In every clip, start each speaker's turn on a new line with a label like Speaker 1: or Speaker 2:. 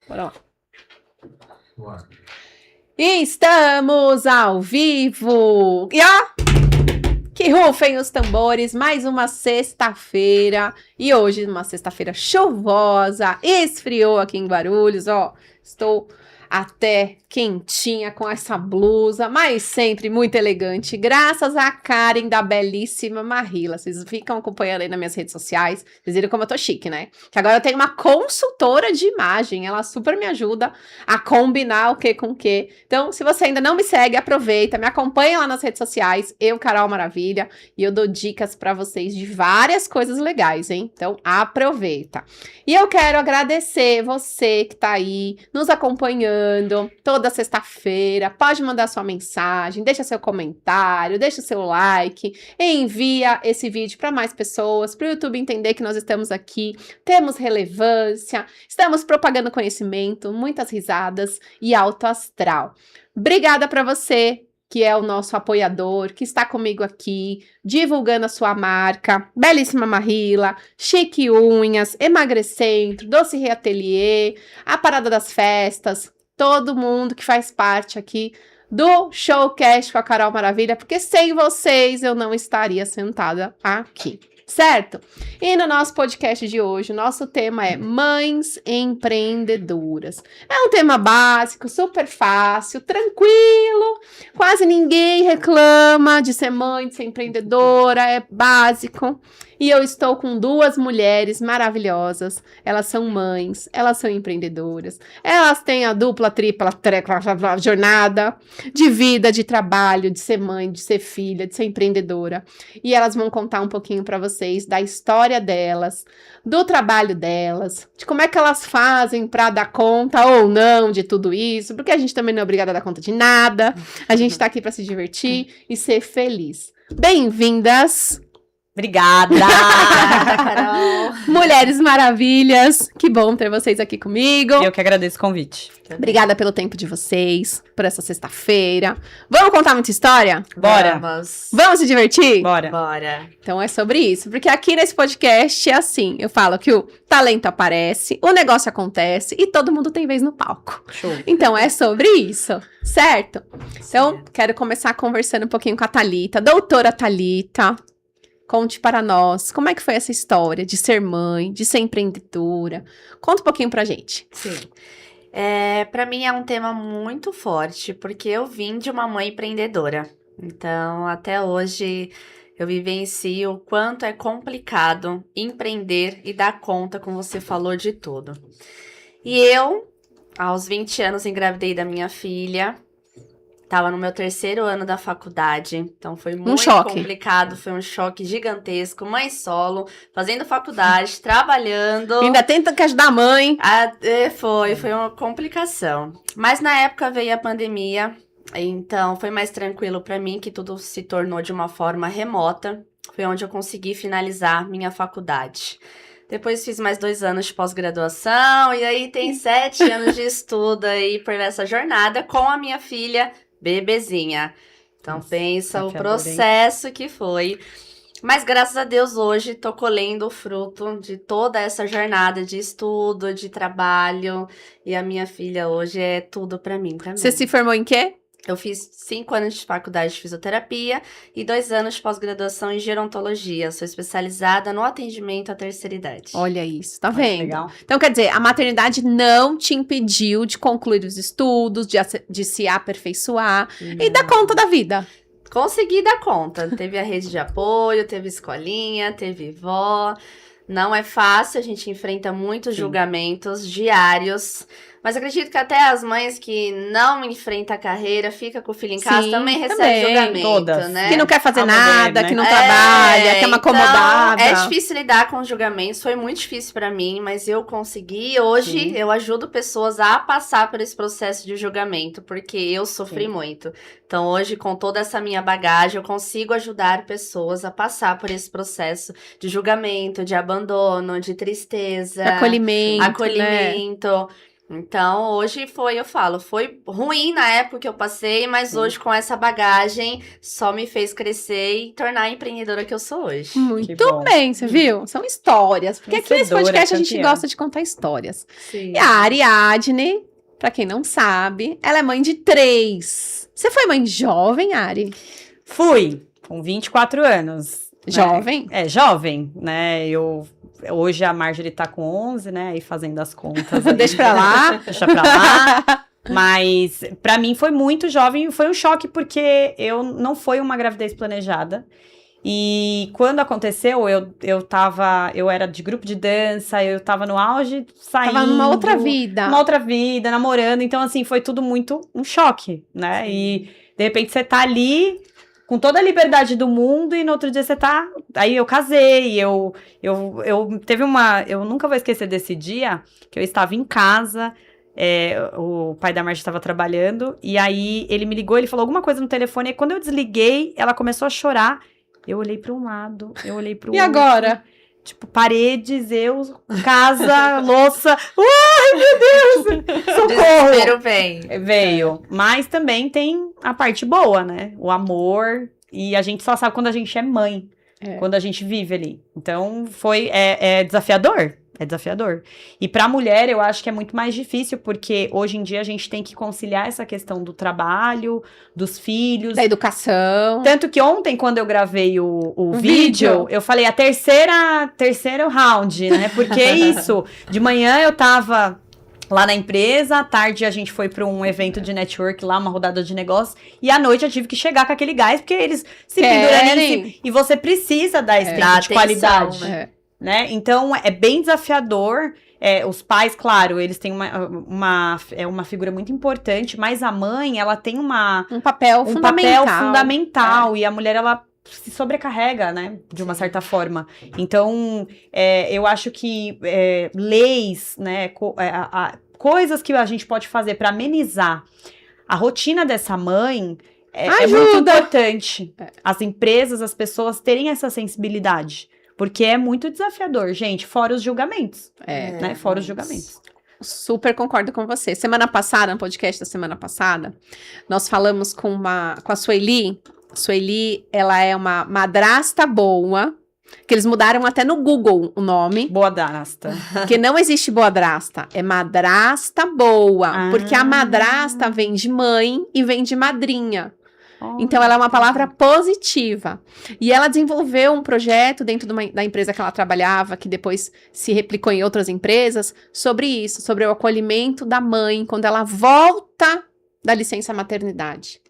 Speaker 1: Bora lá. Estamos ao vivo! E ó, que rufem os tambores, mais uma sexta-feira. E hoje, uma sexta-feira chuvosa, esfriou aqui em Guarulhos, ó. Estou até quentinha com essa blusa, mas sempre muito elegante, graças à Karen da belíssima Marrila. Vocês ficam acompanhando aí nas minhas redes sociais, vocês viram como eu tô chique, né? Que agora eu tenho uma consultora de imagem, ela super me ajuda a combinar o que com o que. Então, se você ainda não me segue, aproveita, me acompanha lá nas redes sociais, eu, Carol Maravilha, e eu dou dicas pra vocês de várias coisas legais, hein? Então, aproveita. E eu quero agradecer você que tá aí nos acompanhando toda sexta-feira. Pode mandar sua mensagem, deixa seu comentário, deixa seu like, envia esse vídeo para mais pessoas, para o YouTube entender que nós estamos aqui, temos relevância, estamos propagando conhecimento, muitas risadas e alto astral. Obrigada para você que é o nosso apoiador, que está comigo aqui, divulgando a sua marca, Belíssima Marrila, Chique Unhas, Emagrecentro, Doce Reatelier, a Parada das Festas, todo mundo que faz parte aqui do Showcast com a Carol Maravilha, porque sem vocês eu não estaria sentada aqui, certo? E no nosso podcast de hoje, o nosso tema é Mães Empreendedoras. É um tema básico, super fácil, tranquilo, quase ninguém reclama de ser mãe, de ser empreendedora, é básico. E eu estou com duas mulheres maravilhosas, elas são mães, elas são empreendedoras, elas têm a dupla, tripla, jornada de vida, de trabalho, de ser mãe, de ser filha, de ser empreendedora. E elas vão contar um pouquinho para vocês da história delas, do trabalho delas, de como é que elas fazem para dar conta ou não de tudo isso, porque a gente também não é obrigada a dar conta de nada, a gente tá aqui para se divertir e ser feliz. Bem-vindas!
Speaker 2: Obrigada! Obrigada, Carol!
Speaker 1: Mulheres maravilhas! Que bom ter vocês aqui comigo.
Speaker 2: Eu que agradeço o convite.
Speaker 1: Obrigada pelo tempo de vocês, por essa sexta-feira. Vamos contar muita história?
Speaker 2: Bora!
Speaker 1: Vamos se divertir?
Speaker 2: Bora!
Speaker 3: Bora!
Speaker 1: Então é sobre isso, porque aqui nesse podcast é assim, eu falo que o talento aparece, o negócio acontece e todo mundo tem vez no palco.
Speaker 2: Show!
Speaker 1: Então é sobre isso, certo? Então, quero começar conversando um pouquinho com a Thalita, doutora Thalita. Conte para nós, como é que foi essa história de ser mãe, de ser empreendedora? Conta um pouquinho pra gente.
Speaker 3: Sim. Para mim é um tema muito forte, porque eu vim de uma mãe empreendedora. Então, até hoje, eu vivencio o quanto é complicado empreender e dar conta, como você falou, de tudo. E eu, aos 20 anos, engravidei da minha filha. Tava no meu 3º ano da faculdade, então foi muito complicado, foi um choque gigantesco. Mãe solo, fazendo faculdade, trabalhando.
Speaker 1: Ainda tenta que ajudar a mãe.
Speaker 3: Foi uma complicação. Mas na época veio a pandemia, então foi mais tranquilo pra mim, que tudo se tornou de uma forma remota. Foi onde eu consegui finalizar minha faculdade. Depois fiz mais 2 anos de pós-graduação, e aí tem 7 anos de estudo aí por essa jornada com a minha filha bebezinha. Então, nossa, pensa o processo que foi. Mas, graças a Deus, hoje tô colhendo o fruto de toda essa jornada de estudo, de trabalho. E a minha filha hoje é tudo pra mim também.
Speaker 1: Você se formou em quê?
Speaker 3: Eu fiz 5 anos de faculdade de fisioterapia e 2 anos de pós-graduação em gerontologia. Sou especializada no atendimento à terceira idade.
Speaker 1: Olha isso, tá vendo?
Speaker 2: Legal.
Speaker 1: Então, quer dizer, a maternidade não te impediu de concluir os estudos, de se aperfeiçoar e dar conta da vida.
Speaker 3: Consegui dar conta. Teve a rede de apoio, teve escolinha, teve vó. Não é fácil, a gente enfrenta muitos julgamentos diários. Mas acredito que até as mães que não enfrentam a carreira, fica com o filho em casa, também recebem julgamento,
Speaker 2: todas,
Speaker 3: né?
Speaker 1: Que não quer fazer nada,
Speaker 2: né?
Speaker 1: que não trabalha, que é uma acomodada.
Speaker 3: Então, é difícil lidar com os julgamentos, foi muito difícil pra mim, mas eu consegui. Hoje, eu ajudo pessoas a passar por esse processo de julgamento, porque eu sofri muito. Então, hoje, com toda essa minha bagagem, eu consigo ajudar pessoas a passar por esse processo de julgamento, de abandono, de tristeza.
Speaker 1: Acolhimento,
Speaker 3: Acolhimento. Então, hoje foi ruim na época que eu passei, mas hoje com essa bagagem só me fez crescer e tornar a empreendedora que eu sou hoje.
Speaker 1: Muito
Speaker 2: bom.
Speaker 1: bem, você viu? São histórias. Porque aqui nesse
Speaker 2: Vencedora,
Speaker 1: podcast a gente
Speaker 2: campeã.
Speaker 1: gosta de contar histórias.
Speaker 3: Sim.
Speaker 1: E a Ariadne, pra quem não sabe, ela é mãe de 3. Você foi mãe jovem, Ari?
Speaker 2: Fui, com 24 anos.
Speaker 1: Jovem?
Speaker 2: Jovem, né? Hoje a Marjorie tá com 11, né? Aí fazendo as contas. Aí.
Speaker 1: Deixa pra lá.
Speaker 2: Deixa pra lá. Mas pra mim foi muito jovem, foi um choque porque não foi uma gravidez planejada. E quando aconteceu, eu era de grupo de dança, eu tava no auge, saindo.
Speaker 1: Tava numa outra vida.
Speaker 2: Uma outra vida, namorando. Então, assim, foi tudo muito um choque, né? E, de repente, você tá ali com toda a liberdade do mundo e no outro dia você tá... Aí eu casei, eu nunca vou esquecer desse dia que eu estava em casa... o pai da Marcia estava trabalhando, e aí ele me ligou, ele falou alguma coisa no telefone, e quando eu desliguei, ela começou a chorar. Eu olhei para um lado, eu olhei para o outro.
Speaker 1: E agora?
Speaker 2: Tipo, paredes, casa, louça. Ai, meu Deus! Socorro!
Speaker 3: Desespero vem.
Speaker 2: Veio. Mas também tem a parte boa, né? O amor. E a gente só sabe quando a gente é mãe. Quando a gente vive ali. Então, é desafiador. É desafiador. E pra mulher, eu acho que é muito mais difícil, porque hoje em dia a gente tem que conciliar essa questão do trabalho, dos filhos.
Speaker 1: Da educação.
Speaker 2: Tanto que ontem, quando eu gravei o
Speaker 1: vídeo,
Speaker 2: eu falei terceiro round, né? Porque isso, de manhã eu tava lá na empresa, à tarde a gente foi para um evento de network lá, uma rodada de negócios, e à noite eu tive que chegar com aquele gás, porque eles se penduram nisso, e você precisa dar esse tempo de qualidade. Né? Então, é bem desafiador. Os pais, claro, eles têm uma figura muito importante, mas a mãe, ela tem um
Speaker 1: papel
Speaker 2: fundamental. E a mulher, ela se sobrecarrega, né? De uma certa forma. Então, eu acho que leis, né? Coisas que a gente pode fazer para amenizar a rotina dessa mãe é muito importante. As empresas, as pessoas terem essa sensibilidade. Porque é muito desafiador, gente, fora os julgamentos. Né? Fora os julgamentos.
Speaker 1: Super concordo com você. Semana passada, no podcast da semana passada, nós falamos com a Sueli. A Sueli, ela é uma madrasta boa, que eles mudaram até no Google o nome.
Speaker 2: Boadrasta.
Speaker 1: Porque não existe boadrasta, é madrasta boa. Porque a madrasta vem de mãe e vem de madrinha. Então, ela é uma palavra positiva. E ela desenvolveu um projeto dentro da empresa que ela trabalhava, que depois se replicou em outras empresas, sobre isso, sobre o acolhimento da mãe quando ela volta da licença maternidade.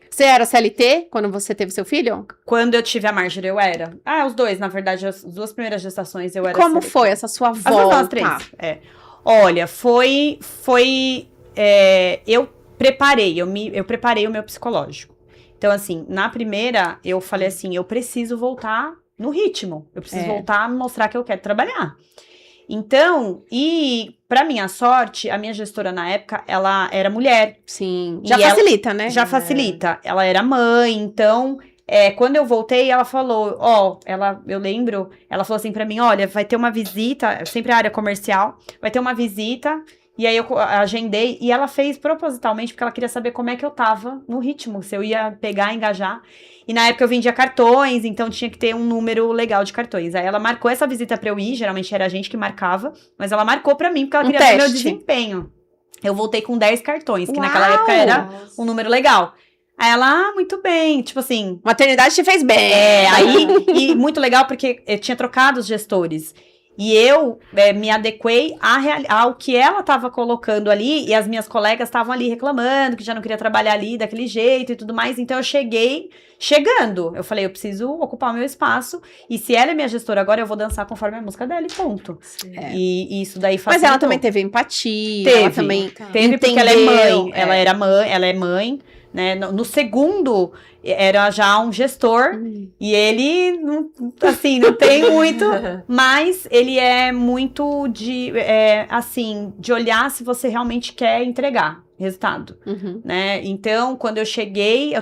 Speaker 1: Você era CLT quando você teve seu filho?
Speaker 2: Quando eu tive a Marjorie, eu era. Os dois, na verdade, as 2 primeiras gestações eu era
Speaker 1: Como
Speaker 2: CLT.
Speaker 1: foi essa sua volta?
Speaker 2: As 3. Olha, eu preparei o meu psicológico. Então, assim, na primeira, eu falei assim, eu preciso voltar no ritmo. Eu preciso voltar a mostrar que eu quero trabalhar. Então, e pra minha sorte, a minha gestora na época, ela era mulher.
Speaker 1: Sim, já facilita, né?
Speaker 2: Já facilita. Ela era mãe, então... quando eu voltei, ela falou, eu lembro, ela falou assim pra mim, olha, vai ter uma visita, sempre a área comercial, vai ter uma visita... E aí eu agendei, e ela fez propositalmente, porque ela queria saber como é que eu tava no ritmo, se eu ia pegar, engajar. E na época eu vendia cartões, então tinha que ter um número legal de cartões. Aí ela marcou essa visita pra eu ir, geralmente era a gente que marcava, mas ela marcou pra mim, porque ela queria ver meu desempenho. Eu voltei com 10 cartões, que naquela época era um número legal. Aí ela, muito bem, tipo assim...
Speaker 1: Maternidade te fez bem.
Speaker 2: E muito legal, porque eu tinha trocado os gestores. E eu me adequei ao que ela estava colocando ali, e as minhas colegas estavam ali reclamando, que já não queria trabalhar ali daquele jeito e tudo mais. Então, eu chegando. Eu falei, eu preciso ocupar o meu espaço, e se ela é minha gestora agora, eu vou dançar conforme a música dela e ponto. E isso daí facilitou.
Speaker 1: Mas ela também teve empatia.
Speaker 2: Ela
Speaker 1: também
Speaker 2: teve, porque ela é mãe. Ela é mãe. Né? No segundo, era já um gestor, e ele, não tem muito, mas ele é muito de olhar se você realmente quer entregar resultado, né? Então, quando eu cheguei,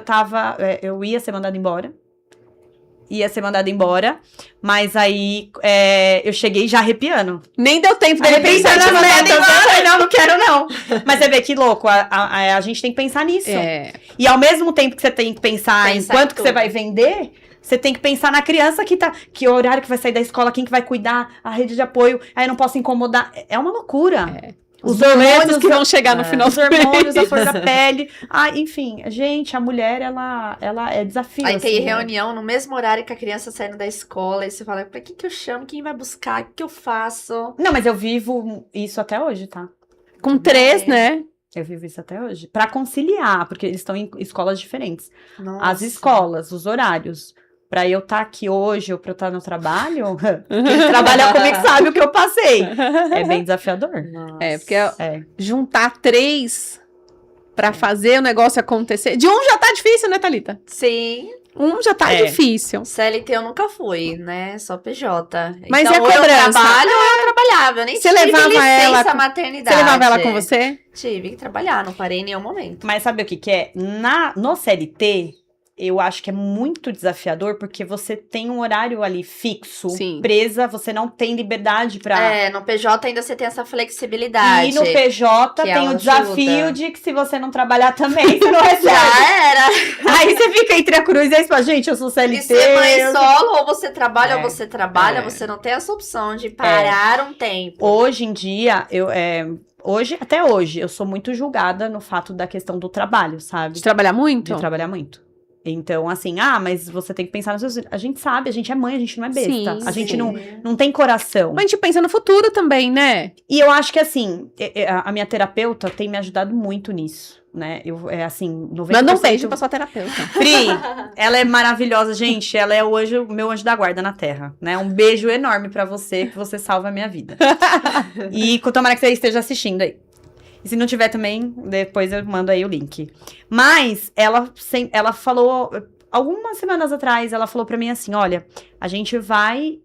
Speaker 2: eu ia ser mandada embora, ia ser mandada embora, mas aí eu cheguei já arrepiando.
Speaker 1: Nem deu tempo dele
Speaker 2: Pensando
Speaker 1: pensar
Speaker 2: nas
Speaker 1: na
Speaker 2: metas,
Speaker 1: meta.
Speaker 2: eu falei, não quero não. Mas você vê que louco, a gente tem que pensar nisso. E ao mesmo tempo que você tem que pensar em quanto que você vai vender, você tem que pensar na criança que horário que vai sair da escola, quem que vai cuidar, a rede de apoio, aí eu não posso incomodar. É uma loucura.
Speaker 1: Os hormônios que vão chegar no final
Speaker 2: os hormônios, a flor da pele. Enfim, gente, a mulher, ela é desafio.
Speaker 3: Aí
Speaker 2: assim,
Speaker 3: tem reunião no mesmo horário que a criança saindo da escola, e você fala, pra quem que eu chamo, quem vai buscar, o que eu faço?
Speaker 2: Não, mas eu vivo isso até hoje, tá?
Speaker 1: Com 3, né?
Speaker 2: Eu vivo isso até hoje. Pra conciliar, porque eles estão em escolas diferentes.
Speaker 3: Nossa.
Speaker 2: As escolas, os horários. Pra eu estar aqui hoje ou pra eu estar no trabalho, quem trabalha comigo sabe o que eu passei. É bem desafiador.
Speaker 3: Nossa.
Speaker 1: Porque juntar 3 pra fazer o negócio acontecer. De um já tá difícil, né, Thalita?
Speaker 3: Sim.
Speaker 1: Um já tá difícil.
Speaker 3: CLT eu nunca fui, né? Só PJ.
Speaker 1: Mas
Speaker 3: então,
Speaker 1: e a cobrança?
Speaker 3: Ou eu trabalho ou eu trabalhava. Eu nem
Speaker 1: Você
Speaker 3: tive
Speaker 1: levava
Speaker 3: licença
Speaker 1: ela
Speaker 3: maternidade.
Speaker 1: Você levava ela com você?
Speaker 3: Tive que trabalhar, não parei em nenhum momento.
Speaker 2: Mas sabe o que é? No CLT, eu acho que é muito desafiador, porque você tem um horário ali fixo,
Speaker 1: Sim.
Speaker 2: presa, você não tem liberdade pra...
Speaker 3: No PJ ainda você tem essa flexibilidade.
Speaker 2: E no PJ
Speaker 3: que
Speaker 2: tem o
Speaker 3: ajuda.
Speaker 2: desafio de que se você não trabalhar também, você não recebe.
Speaker 3: Já era.
Speaker 2: Aí você fica entre a cruz e aí você fala, gente, eu sou CLT.
Speaker 3: E ser mãe solo, ou você trabalha ou você trabalha,
Speaker 2: É.
Speaker 3: você não tem essa opção de parar um tempo.
Speaker 2: Hoje em dia, até hoje, eu sou muito julgada no fato da questão do trabalho, sabe?
Speaker 1: De trabalhar muito?
Speaker 2: De trabalhar muito. Então, assim, mas você tem que pensar nos seus filhos. A gente sabe, a gente é mãe, a gente não é besta.
Speaker 1: Sim,
Speaker 2: a gente
Speaker 3: sim.
Speaker 2: não tem coração.
Speaker 1: Mas a gente pensa no futuro também, né?
Speaker 2: E eu acho que, assim, a minha terapeuta tem me ajudado muito nisso, né? Assim, 90%...
Speaker 1: Manda um beijo pra sua terapeuta.
Speaker 2: Pri, ela é maravilhosa, gente. Ela é o meu anjo da guarda na Terra, né? Um beijo enorme pra você, que você salva a minha vida. E tomara que você esteja assistindo aí. E se não tiver também, depois eu mando aí o link. Mas ela falou, algumas semanas atrás, ela falou pra mim assim, olha, a gente vai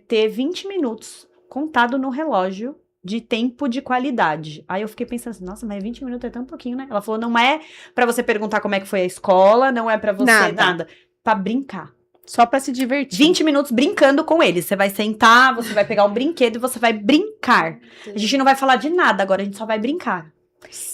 Speaker 2: ter 20 minutos contado no relógio de tempo de qualidade. Aí eu fiquei pensando assim, nossa, mas 20 minutos é tão pouquinho, né? Ela falou, não é pra você perguntar como é que foi a escola, não é pra você nada. Pra brincar.
Speaker 1: Só pra se divertir.
Speaker 2: 20 minutos brincando com eles. Você vai sentar, você vai pegar um brinquedo e você vai brincar. A gente não vai falar de nada agora, a gente só vai brincar.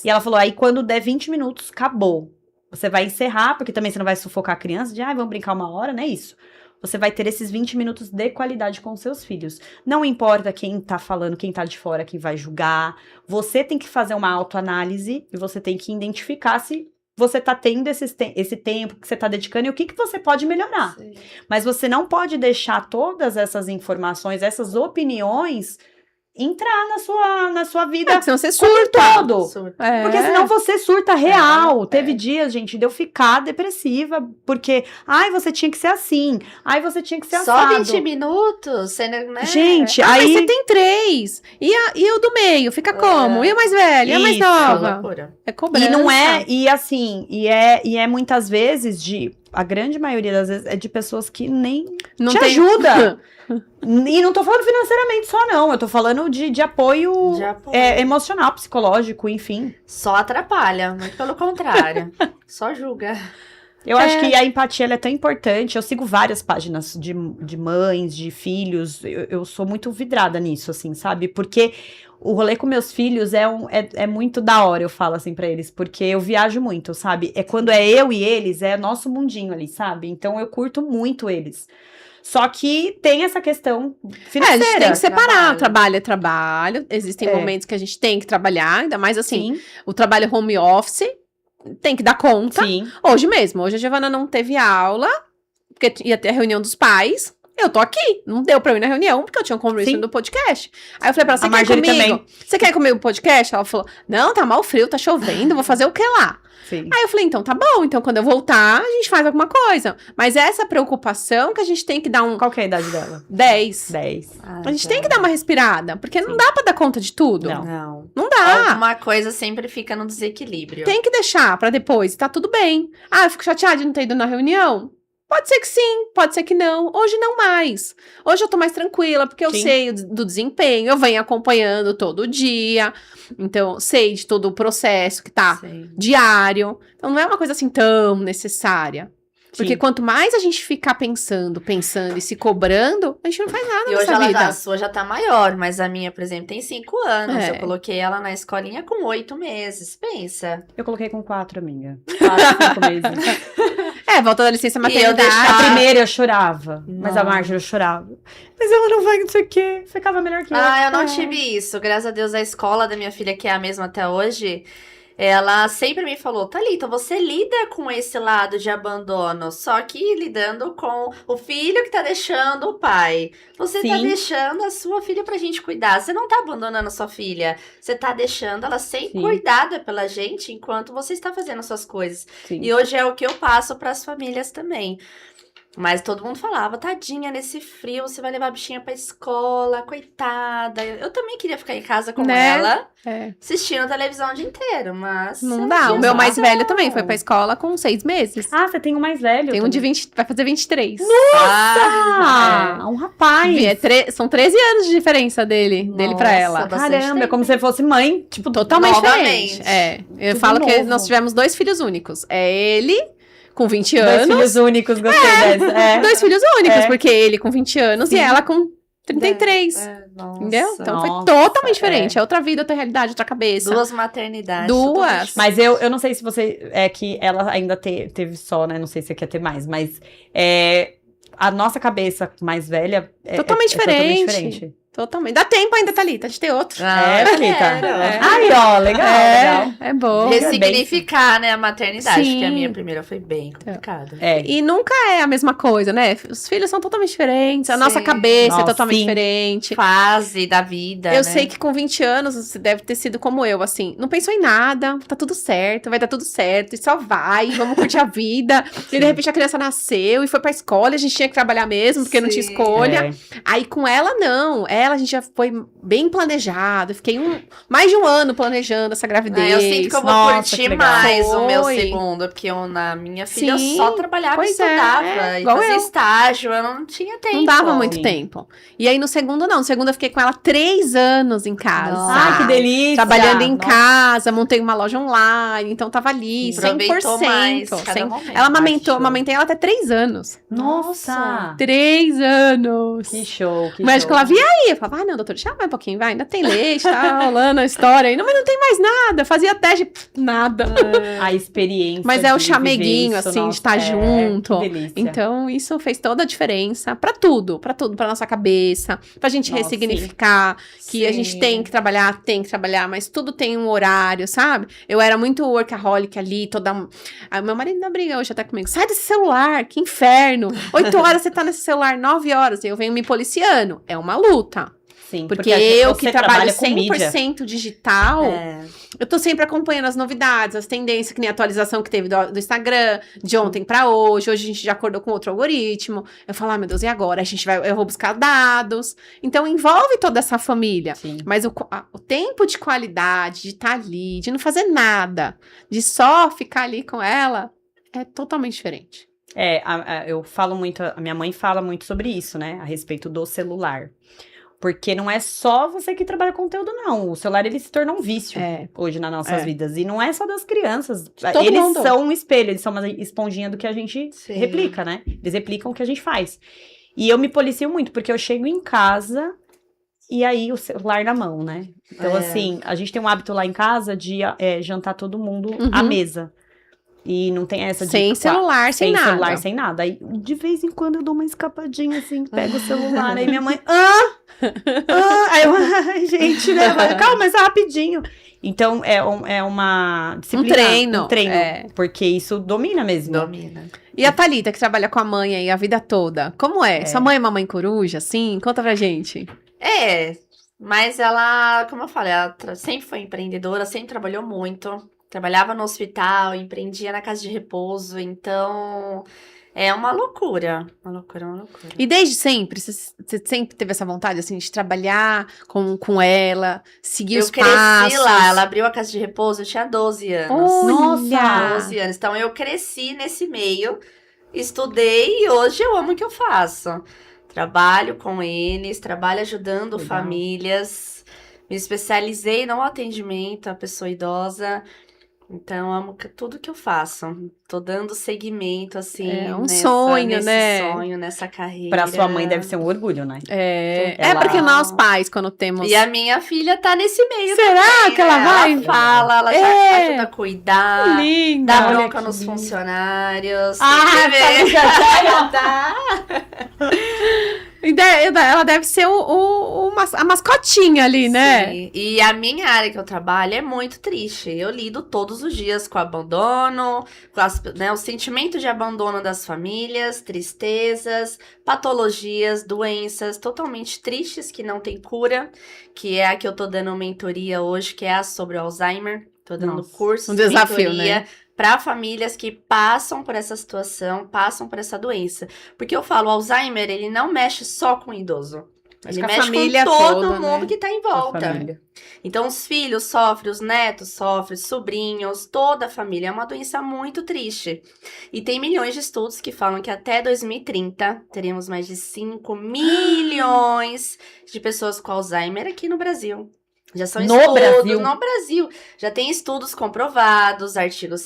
Speaker 2: E ela falou, aí quando der 20 minutos, acabou. Você vai encerrar, porque também você não vai sufocar a criança de, vamos brincar 1 hora, não é isso. Você vai ter esses 20 minutos de qualidade com seus filhos. Não importa quem tá falando, quem tá de fora, quem vai julgar. Você tem que fazer uma autoanálise e você tem que identificar se você tá tendo esse tempo que você tá dedicando e o que você pode melhorar.
Speaker 3: Sim.
Speaker 2: Mas você não pode deixar todas essas informações, essas opiniões entrar na sua vida.
Speaker 1: Senão você
Speaker 2: como um
Speaker 1: surta.
Speaker 2: todo. Porque senão você surta real. Teve
Speaker 1: é.
Speaker 2: dias, gente, de eu ficar depressiva, porque, você tinha que ser assim, você tinha que ser
Speaker 3: Só
Speaker 2: assado.
Speaker 3: 20 minutos, você, né?
Speaker 2: Gente,
Speaker 1: Mas
Speaker 2: aí...
Speaker 1: você tem 3. E o do meio? Fica como? E a mais velha? E a mais
Speaker 2: Isso.
Speaker 1: nova?
Speaker 3: Loucura.
Speaker 1: É cobrança.
Speaker 2: E não e assim, é muitas vezes a grande maioria das vezes é de pessoas que nem
Speaker 1: Não
Speaker 2: te
Speaker 1: tem...
Speaker 2: ajuda. E não tô falando financeiramente só, não. Eu tô falando de apoio, emocional, psicológico, enfim.
Speaker 3: Só atrapalha, muito pelo contrário. Só julga.
Speaker 2: Eu acho que a empatia ela é tão importante. Eu sigo várias páginas de mães, de filhos. Eu sou muito vidrada nisso, assim, sabe? Porque o rolê com meus filhos é muito da hora, eu falo assim pra eles. Porque eu viajo muito, sabe? Quando é eu e eles, é nosso mundinho ali, sabe? Então eu curto muito eles. Só que tem essa questão financeira.
Speaker 1: A gente tem que separar. Trabalho é trabalho. Existem momentos que a gente tem que trabalhar. Ainda mais assim,
Speaker 2: Sim.
Speaker 1: o trabalho home office tem que dar conta.
Speaker 2: Sim.
Speaker 1: Hoje mesmo. Hoje a Giovana não teve aula, porque ia ter a reunião dos pais. Eu tô aqui. Não deu pra eu ir na reunião, porque eu tinha um compromisso do podcast. Aí eu falei pra ela, você quer ir comigo? Também. Você quer ir comigo no podcast? Ela falou, não, tá mal frio, tá chovendo, vou fazer o que lá?
Speaker 2: Sim.
Speaker 1: Aí eu falei, então tá bom, então quando eu voltar, a gente faz alguma coisa. Mas essa preocupação que a gente tem que dar
Speaker 2: Qual que é a idade dela?
Speaker 1: 10.
Speaker 2: 10.
Speaker 1: A gente tem que dar uma respirada, porque não dá pra dar conta de tudo.
Speaker 3: Não.
Speaker 1: Não dá.
Speaker 3: Alguma coisa sempre fica no desequilíbrio.
Speaker 1: Tem que deixar pra depois, tá tudo bem. Eu fico chateada de não ter ido na reunião? Pode ser que sim, pode ser que não. Hoje não mais. Hoje eu tô mais tranquila, porque eu sei do desempenho, eu venho acompanhando todo dia. Então, sei de todo o processo que tá diário. Então, não é uma coisa assim tão necessária. Porque
Speaker 2: Sim.
Speaker 1: quanto mais a gente ficar pensando e se cobrando, a gente não faz nada
Speaker 3: E hoje
Speaker 1: nessa vida.
Speaker 3: a sua já tá maior, mas a minha, por exemplo, tem 5 anos.
Speaker 1: É.
Speaker 3: Eu coloquei ela na escolinha com 8 meses. Pensa.
Speaker 2: Eu coloquei com 4, amiga. 4, 5 meses.
Speaker 1: Volta da licença
Speaker 3: E eu
Speaker 1: maternidade.
Speaker 3: deixava-
Speaker 2: A primeira eu chorava, mas a
Speaker 3: Nossa.
Speaker 2: Marjorie eu chorava. Mas ela não vai, não sei o quê. Ficava melhor que eu.
Speaker 3: Ah, eu não tive isso. Graças a Deus, a escola da minha filha, que é a mesma até hoje, ela sempre me falou, Thalita, você lida com esse lado de abandono, só que lidando com o filho que tá deixando o pai. Você tá
Speaker 2: Sim.
Speaker 3: deixando a sua filha pra gente cuidar. Você não tá abandonando a sua filha. Você tá deixando ela ser
Speaker 2: Sim.
Speaker 3: cuidada pela gente enquanto você está fazendo as suas coisas.
Speaker 2: Sim.
Speaker 3: E hoje é o que eu passo pras famílias também. Mas todo mundo falava, tadinha, nesse frio, você vai levar a bichinha pra escola, coitada. Eu também queria ficar em casa com
Speaker 1: Né?
Speaker 3: ela,
Speaker 1: É,
Speaker 3: assistindo televisão o dia inteiro, mas...
Speaker 1: não
Speaker 3: eu
Speaker 1: dá.
Speaker 3: tinha
Speaker 1: O meu mais
Speaker 3: razão.
Speaker 1: velho também foi pra escola com 6 meses.
Speaker 2: Ah, você tem um mais velho.
Speaker 1: Tem um de
Speaker 2: também.
Speaker 1: 20, vai fazer 23.
Speaker 2: Ah, um rapaz.
Speaker 1: São 13 anos de diferença dele pra
Speaker 3: Nossa,
Speaker 1: ela.
Speaker 3: bastante
Speaker 2: Caramba, é
Speaker 3: tempo.
Speaker 2: como se você fosse mãe. Tipo,
Speaker 1: Totalmente
Speaker 3: Novamente.
Speaker 1: diferente. É, eu
Speaker 2: Tudo
Speaker 1: falo que
Speaker 2: novo.
Speaker 1: nós tivemos 2 filhos únicos. É ele com 20
Speaker 2: dois
Speaker 1: anos.
Speaker 2: filhos únicos, gostei dessa. É.
Speaker 1: 2 filhos únicos,
Speaker 2: É.
Speaker 1: porque ele com 20 anos
Speaker 2: Sim.
Speaker 1: e ela com 33.
Speaker 3: Nossa.
Speaker 1: Entendeu? Então foi
Speaker 2: Nossa,
Speaker 1: totalmente diferente. É outra vida, outra realidade, outra cabeça.
Speaker 3: Duas maternidades.
Speaker 1: Duas.
Speaker 3: totalmente
Speaker 2: Mas eu não sei se você. É que ela ainda teve só, né? Não sei se você quer ter mais, mas a nossa cabeça mais velha
Speaker 1: Totalmente diferente.
Speaker 2: diferente.
Speaker 1: Totalmente. Dá tempo ainda, Thalita, de ter outro.
Speaker 3: Ah,
Speaker 2: É, Thalita.
Speaker 3: quero.
Speaker 1: É.
Speaker 2: Aí, ó, legal, legal.
Speaker 1: É bom.
Speaker 3: Ressignificar, né, a maternidade,
Speaker 1: Sim.
Speaker 3: porque a minha primeira foi bem complicada.
Speaker 2: É.
Speaker 1: E nunca é a mesma coisa, né? Os filhos são totalmente diferentes, a
Speaker 3: Sim.
Speaker 1: nossa cabeça é
Speaker 2: Nossa,
Speaker 1: totalmente
Speaker 2: sim.
Speaker 1: diferente.
Speaker 3: Fase da vida,
Speaker 1: Eu
Speaker 3: né?
Speaker 1: sei que com 20 anos você deve ter sido como eu, assim, não pensou em nada, tá tudo certo, vai dar tudo certo, e só vai, vamos curtir a vida. E de repente a criança nasceu e foi pra escola, e a gente tinha que trabalhar mesmo, porque não tinha
Speaker 3: Sim.
Speaker 1: escolha.
Speaker 2: É.
Speaker 1: Aí com ela, não. Ela, a gente já foi bem planejado. Fiquei mais de um ano planejando essa gravidez.
Speaker 3: Eu sinto que eu vou
Speaker 2: Nossa, que
Speaker 3: curtir
Speaker 2: legal.
Speaker 3: mais o meu
Speaker 1: Foi.
Speaker 3: segundo, porque eu, na minha filha,
Speaker 1: Sim,
Speaker 3: eu só trabalhava e
Speaker 1: pois é,
Speaker 3: estudava, e
Speaker 1: igual
Speaker 3: fazia
Speaker 1: eu.
Speaker 3: estágio, eu não tinha tempo.
Speaker 1: Não dava muito
Speaker 2: Sim.
Speaker 1: tempo. E aí no segundo, não. No segundo eu fiquei com ela 3 anos em casa.
Speaker 3: Nossa.
Speaker 2: Ai, que delícia.
Speaker 1: Trabalhando em
Speaker 2: Nossa.
Speaker 1: casa, montei uma loja online, então tava ali,
Speaker 3: Aproveitou
Speaker 1: 100%.
Speaker 3: mais cada momento.
Speaker 1: Ela amamentou,
Speaker 2: show.
Speaker 1: amamentei ela até 3 anos.
Speaker 2: Nossa.
Speaker 1: 3 anos.
Speaker 2: Que show, que
Speaker 1: O médico
Speaker 2: show.
Speaker 1: falava, e aí? Eu falava, não, doutor, deixa mais um pouquinho, vai, ainda tem leite, tá rolando a história aí. Não, mas não tem mais nada. Fazia teste, nada.
Speaker 2: A experiência.
Speaker 1: Mas é o
Speaker 2: de
Speaker 1: chameguinho,
Speaker 2: viver isso,
Speaker 1: assim, de
Speaker 2: nossa,
Speaker 1: estar junto.
Speaker 2: Que delícia.
Speaker 1: Então, isso fez toda a diferença pra tudo, pra nossa cabeça, pra gente
Speaker 2: Nossa,
Speaker 1: ressignificar que a gente
Speaker 3: Sim.
Speaker 1: tem que trabalhar, mas tudo tem um horário, sabe? Eu era muito workaholic ali, toda. Ah, meu marido ainda briga hoje até comigo. Sai desse celular, que inferno! 8 horas você tá nesse celular, 9 horas, e eu venho me policiando. É uma luta.
Speaker 2: Sim,
Speaker 1: Porque
Speaker 2: você
Speaker 1: eu que trabalho
Speaker 2: com mídia.
Speaker 1: 100% digital,
Speaker 3: É.
Speaker 1: eu tô sempre acompanhando as novidades, as tendências, que nem a atualização que teve do Instagram, de ontem pra hoje. Hoje a gente já acordou com outro algoritmo. Eu falo, ah, meu Deus, e agora? Eu vou buscar dados. Então envolve toda essa família.
Speaker 2: Sim.
Speaker 1: Mas o tempo de qualidade, de estar ali, de não fazer nada, de só ficar ali com ela, é totalmente diferente.
Speaker 2: Eu falo muito, a minha mãe fala muito sobre isso, né? A respeito do celular. Porque não é só você que trabalha conteúdo, não. O celular, ele se tornou um vício hoje nas nossas vidas. E não é só das crianças.
Speaker 1: Todo
Speaker 2: Eles
Speaker 1: mundo.
Speaker 2: são um espelho, eles são uma esponjinha do que a gente
Speaker 3: Sim.
Speaker 2: replica, né? Eles replicam o que a gente faz. E eu me policio muito, porque eu chego em casa e aí o celular na mão, né? Então,
Speaker 3: É.
Speaker 2: assim, a gente tem um hábito lá em casa de jantar todo mundo à
Speaker 1: Uhum.
Speaker 2: mesa. E não tem essa de...
Speaker 1: Sem celular, sem nada.
Speaker 2: celular, sem nada. Aí, de vez em quando, eu dou uma escapadinha, assim, pego o celular. Aí minha mãe, Aí eu, ai, gente, né? Calma, mas é rapidinho. Então, é uma disciplina.
Speaker 1: Um treino, é.
Speaker 2: Porque isso domina mesmo.
Speaker 3: Domina.
Speaker 1: E a Thalita, que trabalha com a mãe aí a vida toda, como é? Sua mãe é uma mãe coruja, assim? Conta pra gente.
Speaker 3: Mas ela, como eu falei, ela sempre foi empreendedora, sempre trabalhou muito. Trabalhava no hospital, empreendia na casa de repouso, então é uma loucura. Uma loucura.
Speaker 1: E desde sempre, você sempre teve essa vontade, assim, de trabalhar com ela, seguir os
Speaker 3: Eu cresci
Speaker 1: passos?
Speaker 3: lá, ela abriu a casa de repouso, eu tinha 12 anos.
Speaker 1: Olha!
Speaker 3: 12 anos. Então eu cresci nesse meio, estudei e hoje eu amo o que eu faço. Trabalho com eles, trabalho ajudando
Speaker 2: Legal.
Speaker 3: famílias, me especializei no atendimento à pessoa idosa. Então, eu amo tudo que eu faço. Tô dando seguimento, assim,
Speaker 1: É um sonho,
Speaker 3: nesse
Speaker 1: né?
Speaker 3: sonho, nessa carreira.
Speaker 2: Pra sua mãe deve ser um orgulho, né?
Speaker 1: É porque nós pais, quando temos...
Speaker 3: E a minha filha tá nesse meio
Speaker 1: Será
Speaker 3: também,
Speaker 1: que ela
Speaker 3: né?
Speaker 1: vai?
Speaker 3: Ela fala, ela já
Speaker 1: É.
Speaker 3: ajuda a cuidar,
Speaker 1: Linda!
Speaker 3: dá
Speaker 2: olha
Speaker 3: bronca
Speaker 2: que
Speaker 3: nos
Speaker 2: lindo.
Speaker 3: funcionários.
Speaker 2: Ah,
Speaker 3: tem que ver. Tá.
Speaker 1: Ela deve ser a mascotinha ali, né?
Speaker 3: Sim. E a minha área que eu trabalho é muito triste. Eu lido todos os dias com abandono, com o sentimento de abandono das famílias, tristezas, patologias, doenças totalmente tristes que não tem cura, que é a que eu tô dando mentoria hoje, que é a sobre o Alzheimer. Tô dando
Speaker 2: Nossa,
Speaker 3: curso
Speaker 1: um
Speaker 3: de
Speaker 1: desafio,
Speaker 3: mentoria
Speaker 1: né?
Speaker 3: para famílias que passam por essa situação, passam por essa doença. Porque eu falo, o Alzheimer, ele não mexe só com o idoso.
Speaker 1: Acho
Speaker 3: Ele
Speaker 1: que a
Speaker 3: mexe
Speaker 1: família
Speaker 3: com todo
Speaker 1: toda,
Speaker 3: mundo
Speaker 1: né?
Speaker 3: que tá em
Speaker 2: A
Speaker 3: volta.
Speaker 2: família.
Speaker 3: Então, os filhos sofrem, os netos sofrem, sobrinhos, toda a família. É uma doença muito triste. E tem milhões de estudos que falam que até 2030 teremos mais de 5 milhões de pessoas com Alzheimer aqui no Brasil. Já são
Speaker 2: No
Speaker 3: estudos
Speaker 2: Brasil?
Speaker 3: no Brasil. Já tem estudos comprovados, artigos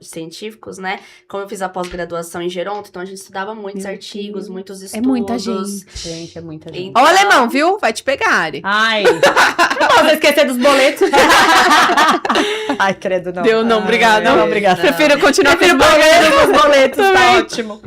Speaker 3: científicos, né? Como eu fiz a pós-graduação em Geronto, então a gente estudava muitos
Speaker 1: Meu
Speaker 3: artigos,
Speaker 1: Deus.
Speaker 3: muitos estudos.
Speaker 1: É muita gente.
Speaker 2: Gente, é muita gente.
Speaker 3: Então-
Speaker 1: Ó, o alemão, viu? Vai te pegar, Ari.
Speaker 2: Ai. Não vou esquecer dos boletos. Ai, credo, não.
Speaker 1: Deu não, obrigada.
Speaker 2: Não, obrigada.
Speaker 3: Não.
Speaker 1: Prefiro continuar
Speaker 2: Prefiro
Speaker 1: com os boletos.
Speaker 2: os boletos, tá
Speaker 1: Também.
Speaker 2: ótimo.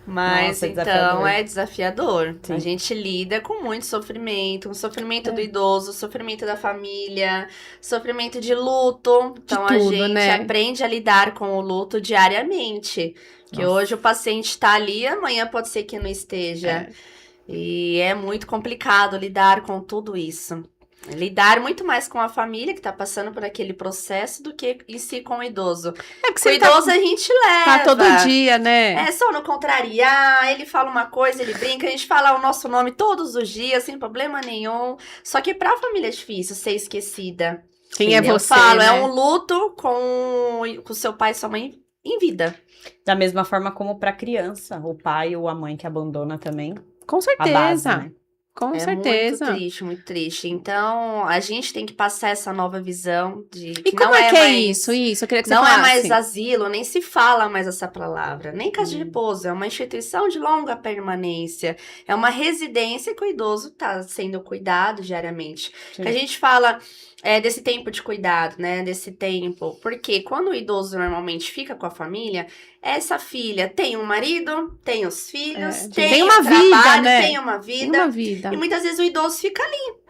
Speaker 3: Mas
Speaker 2: Nossa,
Speaker 3: então
Speaker 2: desafiador.
Speaker 3: é desafiador.
Speaker 2: Sim.
Speaker 3: A gente lida com muito sofrimento, o sofrimento do idoso, o sofrimento da família, sofrimento de luto. Então a
Speaker 1: tudo,
Speaker 3: gente
Speaker 1: né?
Speaker 3: aprende a lidar com o luto diariamente. Que
Speaker 2: Nossa.
Speaker 3: hoje o paciente tá ali, amanhã pode ser que não esteja.
Speaker 1: É.
Speaker 3: E é muito complicado lidar com tudo isso. Lidar muito mais com a família que tá passando por aquele processo do que em si com o idoso.
Speaker 1: É porque
Speaker 3: Com o
Speaker 1: você
Speaker 3: idoso a gente leva.
Speaker 1: tá todo dia, né?
Speaker 3: É só não contrariar, ele fala uma coisa, ele brinca, a gente fala o nosso nome todos os dias, sem problema nenhum. Só que pra família é difícil ser esquecida.
Speaker 1: Quem é
Speaker 3: Eu
Speaker 1: você,
Speaker 3: falo,
Speaker 1: né?
Speaker 3: é um luto com seu pai e sua mãe em vida.
Speaker 2: Da mesma forma como pra criança, o pai ou a mãe que abandona também.
Speaker 1: Com
Speaker 2: A base,
Speaker 1: certeza.
Speaker 2: né?
Speaker 1: Com
Speaker 3: É
Speaker 1: certeza.
Speaker 3: muito triste, muito triste. Então, a gente tem que passar essa nova visão de
Speaker 1: E
Speaker 3: que
Speaker 1: como
Speaker 3: não
Speaker 1: é que é
Speaker 3: mais...
Speaker 1: isso? Isso, eu queria que você
Speaker 3: Não é
Speaker 1: falasse.
Speaker 3: mais asilo, nem se fala mais essa palavra, nem casa de repouso, é uma instituição de longa permanência, é uma residência que o idoso está sendo cuidado diariamente.
Speaker 2: Sim.
Speaker 3: Que a gente fala desse tempo de cuidado, né, desse tempo, porque quando o idoso normalmente fica com a família, essa filha tem um marido, tem os filhos,
Speaker 1: tem
Speaker 3: o
Speaker 1: uma vida,
Speaker 3: trabalho,
Speaker 1: né?
Speaker 3: tem uma vida,
Speaker 1: Uma vida.
Speaker 3: e muitas vezes o idoso fica ali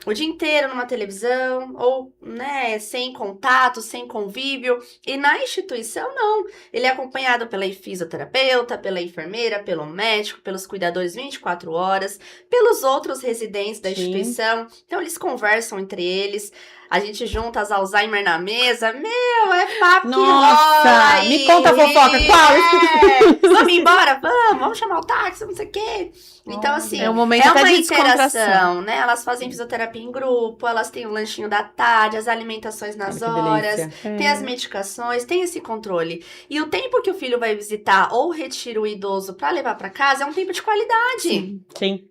Speaker 3: o dia inteiro numa televisão, ou, né, sem contato, sem convívio. E na instituição, não. Ele é acompanhado pela fisioterapeuta, pela enfermeira, pelo médico, pelos cuidadores 24 horas, pelos outros residentes da
Speaker 2: Sim.
Speaker 3: instituição. Então, eles conversam entre eles. A gente junta as Alzheimer na mesa. Meu, é papo que
Speaker 2: Nossa,
Speaker 3: rola aí.
Speaker 2: me conta a fofoca, qual?
Speaker 3: Vamos embora, vamos chamar o táxi, não sei o quê. Então, assim,
Speaker 1: É um momento
Speaker 3: é
Speaker 1: até
Speaker 3: uma
Speaker 1: de descontração.
Speaker 3: interação, né? Elas fazem fisioterapia em grupo, elas têm o lanchinho da tarde, as alimentações nas
Speaker 2: Olha que
Speaker 3: horas,
Speaker 2: delícia.
Speaker 3: tem as medicações, tem esse controle. E o tempo que o filho vai visitar ou retira o idoso pra levar pra casa é um tempo de qualidade.
Speaker 1: Sim.
Speaker 2: Sim.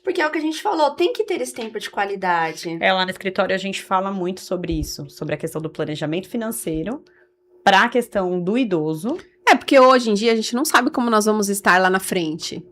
Speaker 3: Porque é o que a gente falou, tem que ter esse tempo de qualidade.
Speaker 2: Lá no escritório a gente fala muito sobre isso, sobre a questão do planejamento financeiro para a questão do idoso.
Speaker 1: É, porque hoje em dia a gente não sabe como nós vamos estar lá na frente.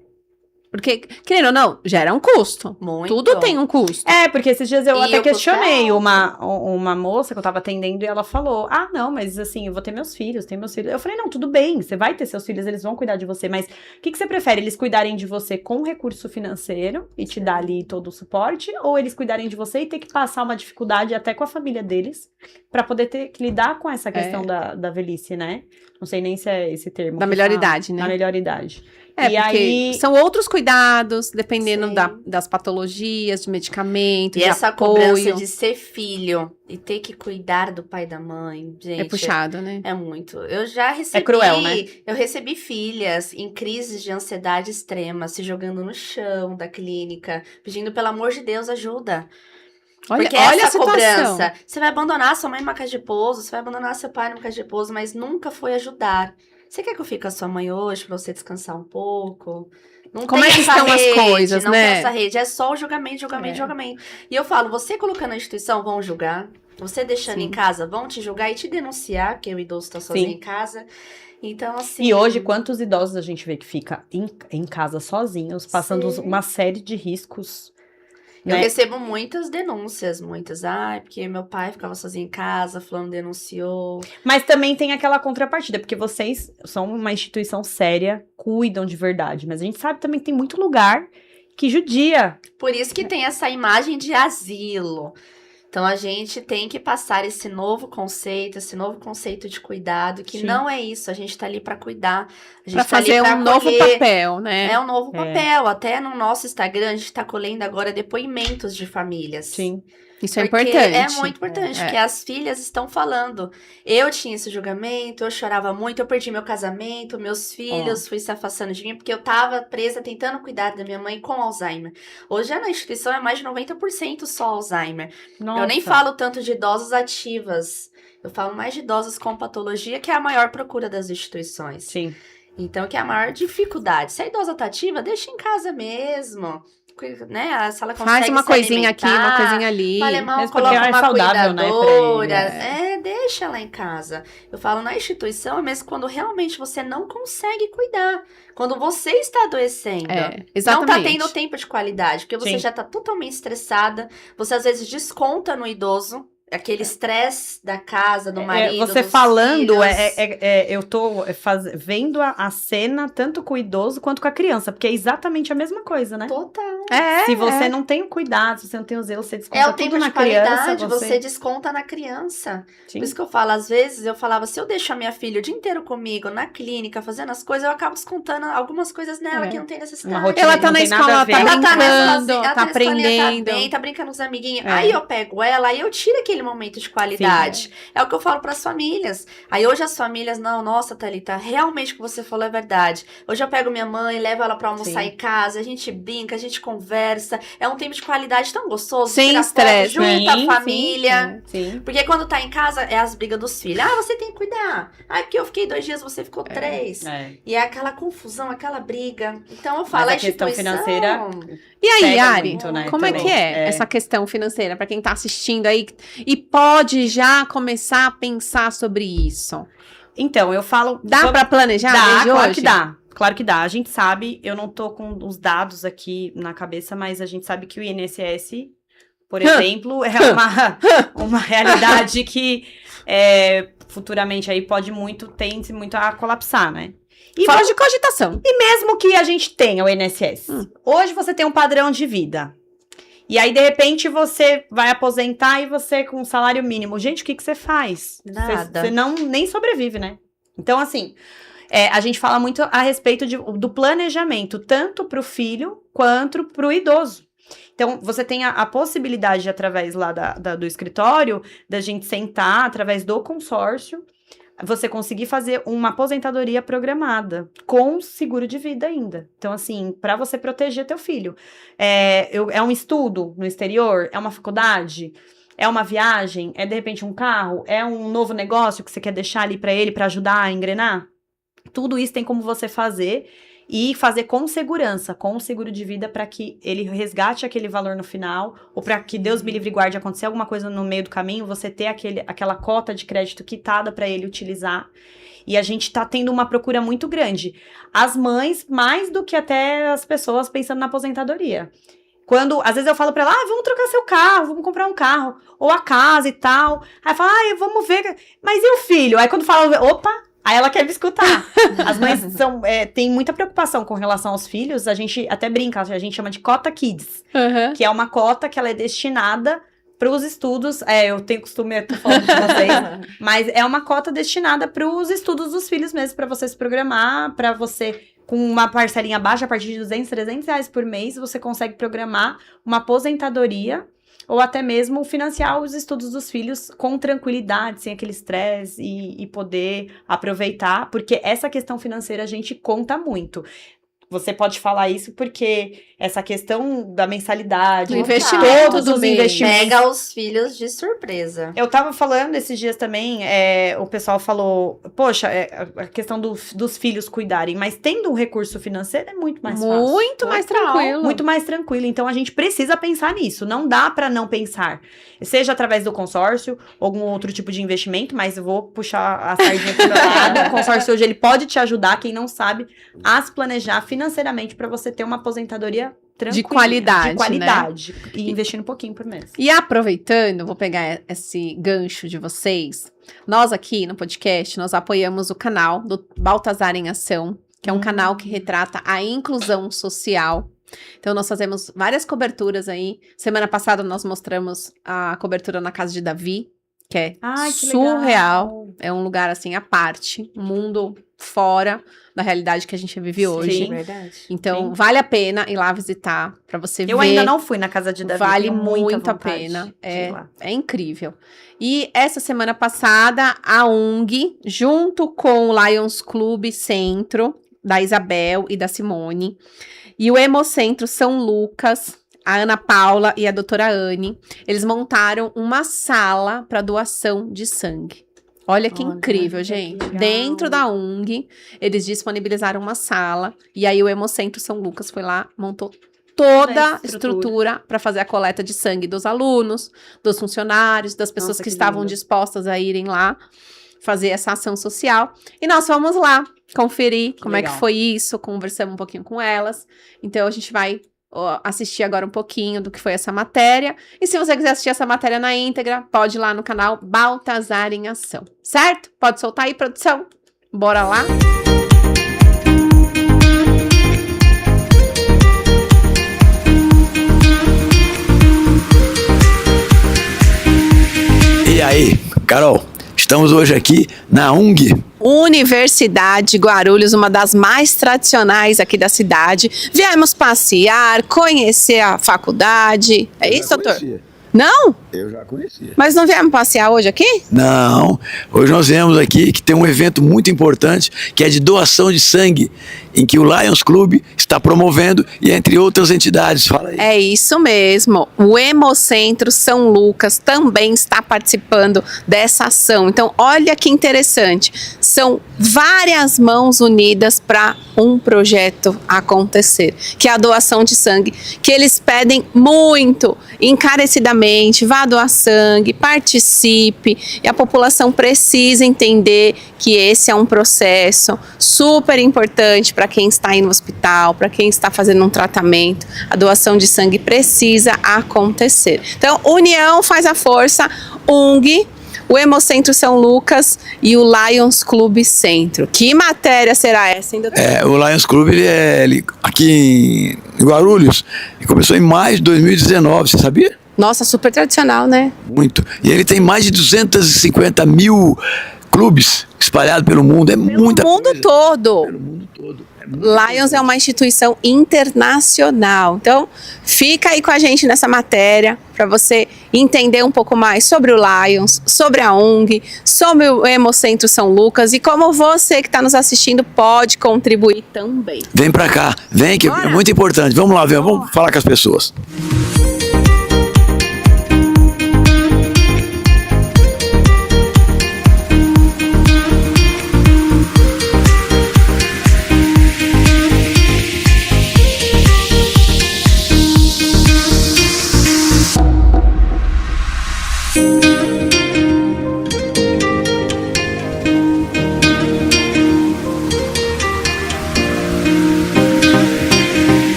Speaker 1: Porque, querendo ou não, gera um custo.
Speaker 3: Muito.
Speaker 1: Tudo tem um custo.
Speaker 2: Porque esses dias eu
Speaker 3: E
Speaker 2: até
Speaker 3: o custo
Speaker 2: questionei
Speaker 3: é alto.
Speaker 2: uma moça que eu tava atendendo e ela falou, não, mas assim, eu vou ter meus filhos, tem meus filhos. Eu falei, não, tudo bem, você vai ter seus filhos, eles vão cuidar de você, mas o que você prefere? Eles cuidarem de você com recurso financeiro e te dar ali todo o suporte, ou eles cuidarem de você e ter que passar uma dificuldade até com a família deles pra poder ter que lidar com essa questão da velhice, né? Não sei nem se é esse termo.
Speaker 1: Da
Speaker 2: que
Speaker 1: melhor
Speaker 2: fala.
Speaker 1: idade, né?
Speaker 2: Da melhor idade.
Speaker 1: É,
Speaker 2: E
Speaker 1: porque
Speaker 2: aí-
Speaker 1: são outros cuidados, dependendo
Speaker 3: Sim.
Speaker 1: das patologias, de medicamento,
Speaker 3: E
Speaker 1: de
Speaker 3: essa
Speaker 1: apoio.
Speaker 3: cobrança de ser filho e ter que cuidar do pai e da mãe, gente.
Speaker 1: É puxado, né?
Speaker 3: É muito. Eu já recebi.
Speaker 2: cruel, né?
Speaker 3: Eu recebi filhas em crises de ansiedade extrema, se jogando no chão da clínica, pedindo, pelo amor de Deus, ajuda.
Speaker 1: Olha,
Speaker 3: Porque
Speaker 1: olha a
Speaker 3: essa
Speaker 1: situação.
Speaker 3: cobrança. Você vai abandonar sua mãe numa casa de repouso, você vai abandonar seu pai numa casa de repouso, mas nunca foi ajudar. Você quer que eu fique com a sua mãe hoje pra você descansar um pouco? Não
Speaker 1: Como
Speaker 3: tem
Speaker 1: é que
Speaker 3: essa
Speaker 1: estão as
Speaker 3: rede,
Speaker 1: coisas,
Speaker 3: não
Speaker 1: né?
Speaker 3: tem essa rede. É só o julgamento, julgamento,
Speaker 2: É.
Speaker 3: julgamento. E eu falo, você colocando na instituição, vão julgar. Você deixando
Speaker 2: Sim.
Speaker 3: em casa, vão te julgar e te denunciar, porque o idoso tá sozinho
Speaker 2: Sim.
Speaker 3: em casa. Então, assim...
Speaker 2: E hoje, quantos idosos a gente vê que fica em casa sozinhos, passando
Speaker 3: Sim.
Speaker 2: uma série de riscos,
Speaker 3: Eu
Speaker 2: né?
Speaker 3: recebo muitas denúncias, muitas. Ai, porque meu pai ficava sozinho em casa, fulano denunciou.
Speaker 2: Mas também tem aquela contrapartida, porque vocês são uma instituição séria, cuidam de verdade. Mas a gente sabe também que tem muito lugar que judia.
Speaker 3: Por isso que tem essa imagem de asilo. Então, a gente tem que passar esse novo conceito de cuidado, que
Speaker 2: Sim.
Speaker 3: não é isso, a gente tá ali pra cuidar, a gente
Speaker 1: Pra
Speaker 3: tá ali
Speaker 1: fazer
Speaker 3: pra
Speaker 1: um novo
Speaker 3: acolher.
Speaker 1: papel, né?
Speaker 3: É um novo papel. Até no nosso Instagram, a gente tá colhendo agora depoimentos de famílias.
Speaker 2: Sim.
Speaker 1: Isso é
Speaker 3: Porque
Speaker 1: importante.
Speaker 3: é muito importante,
Speaker 1: É.
Speaker 3: que as filhas estão falando. Eu tinha esse julgamento, eu chorava muito, eu perdi meu casamento, meus filhos fui se afastando de mim, porque eu tava presa tentando cuidar da minha mãe com Alzheimer. Hoje na instituição é mais de 90% só Alzheimer.
Speaker 2: Nossa.
Speaker 3: Eu nem falo tanto de idosas ativas. Eu falo mais de idosas com patologia, que é a maior procura das instituições.
Speaker 2: Sim.
Speaker 3: Então, que é a maior dificuldade. Se a idosa tá ativa, deixa em casa mesmo. Né? Se ela consegue
Speaker 1: Faz uma
Speaker 3: se
Speaker 1: coisinha aqui, uma
Speaker 3: alimentar,
Speaker 1: coisinha ali.
Speaker 3: o alemão
Speaker 2: Mesmo
Speaker 3: coloca
Speaker 2: porque é
Speaker 3: uma
Speaker 2: saudável, né, pra
Speaker 3: cuidadora.
Speaker 2: ele,
Speaker 3: Deixa ela em casa. Eu falo, na instituição é mesmo quando realmente você não consegue cuidar. Quando você está adoecendo.
Speaker 1: Exatamente.
Speaker 3: Não tá tendo tempo de qualidade, porque você
Speaker 2: Sim.
Speaker 3: já tá totalmente estressada. Você às vezes desconta no idoso. Aquele estresse da casa, do marido,
Speaker 2: Você
Speaker 3: dos
Speaker 2: filhos,
Speaker 3: filhos.
Speaker 2: eu tô vendo a cena tanto com o idoso quanto com a criança, porque é exatamente a mesma coisa, né?
Speaker 3: Total.
Speaker 2: Se você não tem o cuidado, se você não tem o zelo, você desconta
Speaker 3: É o tempo
Speaker 2: tudo na
Speaker 3: de qualidade,
Speaker 2: criança.
Speaker 3: você desconta na criança.
Speaker 2: Sim.
Speaker 3: Por isso que eu falo, às vezes eu falava, se eu deixo a minha filha o dia inteiro comigo, na clínica, fazendo as coisas, eu acabo descontando algumas coisas nela que não tem necessidade.
Speaker 2: Uma rotina
Speaker 1: Ela
Speaker 2: que
Speaker 1: tá
Speaker 2: não
Speaker 1: na
Speaker 2: tem nada
Speaker 1: escola,
Speaker 2: a
Speaker 1: ela
Speaker 2: ver.
Speaker 1: tá
Speaker 3: Ela tá na
Speaker 1: brincando,
Speaker 3: escola,
Speaker 1: tá aprendendo.
Speaker 3: tá bem, tá brincando com os amiguinhos.
Speaker 1: É.
Speaker 3: Aí eu pego ela, aí eu tiro aquele momento de qualidade. É o que eu falo pras famílias. Aí hoje as famílias, não, nossa, Thalita, realmente o que você falou é verdade. Hoje eu pego minha mãe, levo ela pra almoçar
Speaker 2: Sim.
Speaker 3: em casa, a gente brinca, a gente conversa. É um tempo de qualidade tão gostoso.
Speaker 1: Sem
Speaker 3: tirar foto
Speaker 1: estresse,
Speaker 3: junto,
Speaker 2: sim,
Speaker 3: a
Speaker 2: sim,
Speaker 3: família.
Speaker 2: Sim.
Speaker 3: Porque quando tá em casa, é as brigas dos filhos. Ah, você tem que cuidar. Ah, porque eu fiquei 2 dias, você ficou 3. E é aquela confusão, aquela briga. Então eu falo,
Speaker 2: Mas
Speaker 3: a
Speaker 2: a questão
Speaker 3: instituição...
Speaker 2: financeira
Speaker 1: E aí,
Speaker 2: pega
Speaker 1: Ari,
Speaker 2: muito, né,
Speaker 1: como é
Speaker 2: também.
Speaker 1: que é essa questão financeira para quem tá assistindo aí e pode já começar a pensar sobre isso?
Speaker 2: Então, eu falo...
Speaker 1: Dá para planejar
Speaker 2: Dá,
Speaker 1: desde
Speaker 2: claro
Speaker 1: hoje?
Speaker 2: que dá. Claro que dá. A gente sabe, eu não tô com os dados aqui na cabeça, mas a gente sabe que o INSS, por exemplo, é uma realidade que futuramente aí tende muito a colapsar, né? E
Speaker 1: Fora de cogitação.
Speaker 2: mesmo que a gente tenha o INSS, hoje você tem um padrão de vida. E aí, de repente, você vai aposentar e você com um salário mínimo. Gente, o que você faz?
Speaker 3: Nada.
Speaker 2: Você nem sobrevive, né? Então, assim, a gente fala muito a respeito do planejamento, tanto para o filho quanto para o idoso. Então, você tem a possibilidade, através lá do escritório, da gente sentar, através do consórcio, você conseguir fazer uma aposentadoria programada, com seguro de vida ainda. Então, assim, para você proteger teu filho. É um estudo no exterior? É uma faculdade? É uma viagem? É, de repente, um carro? É um novo negócio que você quer deixar ali para ele, para ajudar a engrenar? Tudo isso tem como você fazer e fazer com segurança, com o seguro de vida, para que ele resgate aquele valor no final, ou para que Deus me livre e guarde acontecer alguma coisa no meio do caminho, você ter aquela cota de crédito quitada para ele utilizar. E a gente tá tendo uma procura muito grande. As mães, mais do que até as pessoas pensando na aposentadoria. Às vezes eu falo pra ela, vamos trocar seu carro, vamos comprar um carro, ou a casa e tal. Aí fala, vamos ver, mas e o filho? Aí quando fala, opa, aí ela quer me escutar. As mães têm muita preocupação com relação aos filhos, a gente até brinca, a gente chama de cota kids, que é uma cota que ela é destinada para os estudos, eu tenho costume de falar com vocês, mas é uma cota destinada para os estudos dos filhos mesmo, para você se programar, para você, com uma parcelinha baixa, a partir de 200, 300 reais por mês, você consegue programar uma aposentadoria, ou até mesmo financiar os estudos dos filhos com tranquilidade, sem aquele estresse, e poder aproveitar, porque essa questão financeira a gente conta muito. você pode falar isso porque essa questão da mensalidade,
Speaker 1: Do investimento
Speaker 2: todos
Speaker 1: do
Speaker 2: os
Speaker 1: mês.
Speaker 2: investimentos.
Speaker 3: Pega os filhos de surpresa.
Speaker 2: Eu tava falando esses dias também, o pessoal falou, poxa, a questão dos filhos cuidarem, mas tendo um recurso financeiro é muito mais fácil.
Speaker 1: Muito mais
Speaker 3: Total.
Speaker 1: tranquilo.
Speaker 2: Muito mais tranquilo. Então, a gente precisa pensar nisso. Não dá pra não pensar. Seja através do consórcio, ou algum outro tipo de investimento, mas eu vou puxar a sardinha pro meu lado. O consórcio hoje, ele pode te ajudar, quem não sabe, a se planejar financeiramente pra você ter uma aposentadoria tranquila.
Speaker 1: De qualidade,
Speaker 2: De qualidade. E investindo um pouquinho por mês.
Speaker 1: E aproveitando, vou pegar esse gancho de vocês. Nós aqui no podcast, nós apoiamos o canal do Baltazar em Ação, que é um canal que retrata a inclusão social. Então, nós fazemos várias coberturas aí. Semana passada, nós mostramos a cobertura na casa de Davi, que é
Speaker 2: Ai, que
Speaker 1: surreal.
Speaker 2: legal.
Speaker 1: É um lugar, assim, à parte. Um mundo fora da realidade que a gente vive hoje.
Speaker 2: Sim.
Speaker 3: Verdade.
Speaker 1: Então,
Speaker 2: Sim.
Speaker 1: vale a pena ir lá visitar, pra você ver.
Speaker 2: Eu ainda não fui na casa de Davi.
Speaker 1: Vale
Speaker 2: tenho muita
Speaker 1: muito a
Speaker 2: vontade
Speaker 1: pena.
Speaker 2: de ir lá.
Speaker 1: É incrível. E essa semana passada, a UNG, junto com o Lions Clube Centro, da Isabel e da Simone, e o Hemocentro São Lucas, a Ana Paula e a doutora Anne, eles montaram uma sala para doação de sangue. Olha que
Speaker 2: Olha,
Speaker 1: incrível,
Speaker 2: que
Speaker 1: gente.
Speaker 2: legal.
Speaker 1: Dentro da UNG, eles disponibilizaram uma sala, e aí o Hemocentro São Lucas foi lá, montou toda a estrutura para fazer a coleta de sangue dos alunos, dos funcionários, das pessoas
Speaker 2: Nossa,
Speaker 1: que
Speaker 2: que
Speaker 1: estavam
Speaker 2: lindo.
Speaker 1: dispostas a irem lá fazer essa ação social. E nós fomos lá conferir como é que
Speaker 2: legal.
Speaker 1: foi isso, conversamos um pouquinho com elas. Então a gente vai assistir agora um pouquinho do que foi essa matéria. E se você quiser assistir essa matéria na íntegra, pode ir lá no canal Baltazar em Ação, certo? Pode soltar aí, produção? Bora lá?
Speaker 4: E aí, Carol, estamos hoje aqui na UNG.
Speaker 1: Universidade Guarulhos, uma das mais tradicionais aqui da cidade. Viemos passear, conhecer a faculdade. É isso, doutor? Não?
Speaker 4: Eu já conhecia.
Speaker 1: Mas não viemos passear hoje aqui?
Speaker 4: Não, hoje nós viemos aqui que tem um evento muito importante, que é de doação de sangue, em que o Lions Club está promovendo e entre outras entidades. Fala aí.
Speaker 1: É isso mesmo. O Hemocentro São Lucas também está participando dessa ação. Então, olha que interessante. São várias mãos unidas para um projeto acontecer, que é a doação de sangue, que eles pedem muito, encarecidamente, vá doar sangue, participe, e a população precisa entender que esse é um processo super importante para quem está indo no hospital, para quem está fazendo um tratamento. A doação de sangue precisa acontecer. Então, união faz a força. UNG, o Hemocentro São Lucas e o Lions Clube Centro. Que matéria será essa, hein, doutor?
Speaker 4: O Lions Club, ele aqui em Guarulhos, ele começou em maio de 2019, você sabia?
Speaker 1: Nossa, super tradicional, né?
Speaker 4: Muito. E ele tem mais de 250 mil clubes espalhados pelo mundo. É muita
Speaker 1: No mundo
Speaker 4: coisa.
Speaker 1: todo.
Speaker 4: Pelo mundo todo. É muita
Speaker 1: Lions é uma instituição internacional. Então, fica aí com a gente nessa matéria para você entender um pouco mais sobre o Lions, sobre a UNG, sobre o Hemocentro São Lucas e como você que está nos assistindo pode contribuir também.
Speaker 4: Vem pra cá, vem que
Speaker 1: Bora.
Speaker 4: é muito importante. Vamos lá, vamos falar com as pessoas.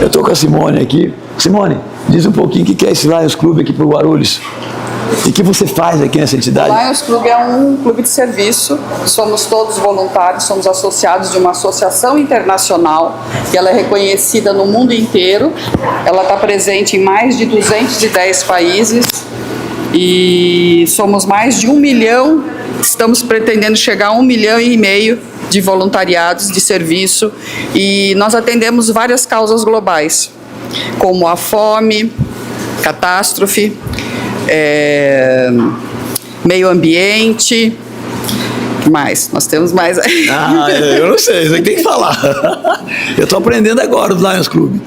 Speaker 4: Eu tô com a Simone aqui. Simone, diz um pouquinho o que é esse Lions Club aqui pro Guarulhos. E o que você faz aqui nessa entidade?
Speaker 5: O Lions Club é um clube de serviço, somos todos voluntários, somos associados de uma associação internacional, que ela é reconhecida no mundo inteiro, ela está presente em mais de 210 países e somos mais de 1 milhão, estamos pretendendo chegar a 1,5 milhão de voluntariados de serviço e nós atendemos várias causas globais, como a fome, catástrofe, meio ambiente, o que mais? Nós temos mais aí.
Speaker 4: Eu não sei, você tem que falar. Eu estou aprendendo agora do Lions Club.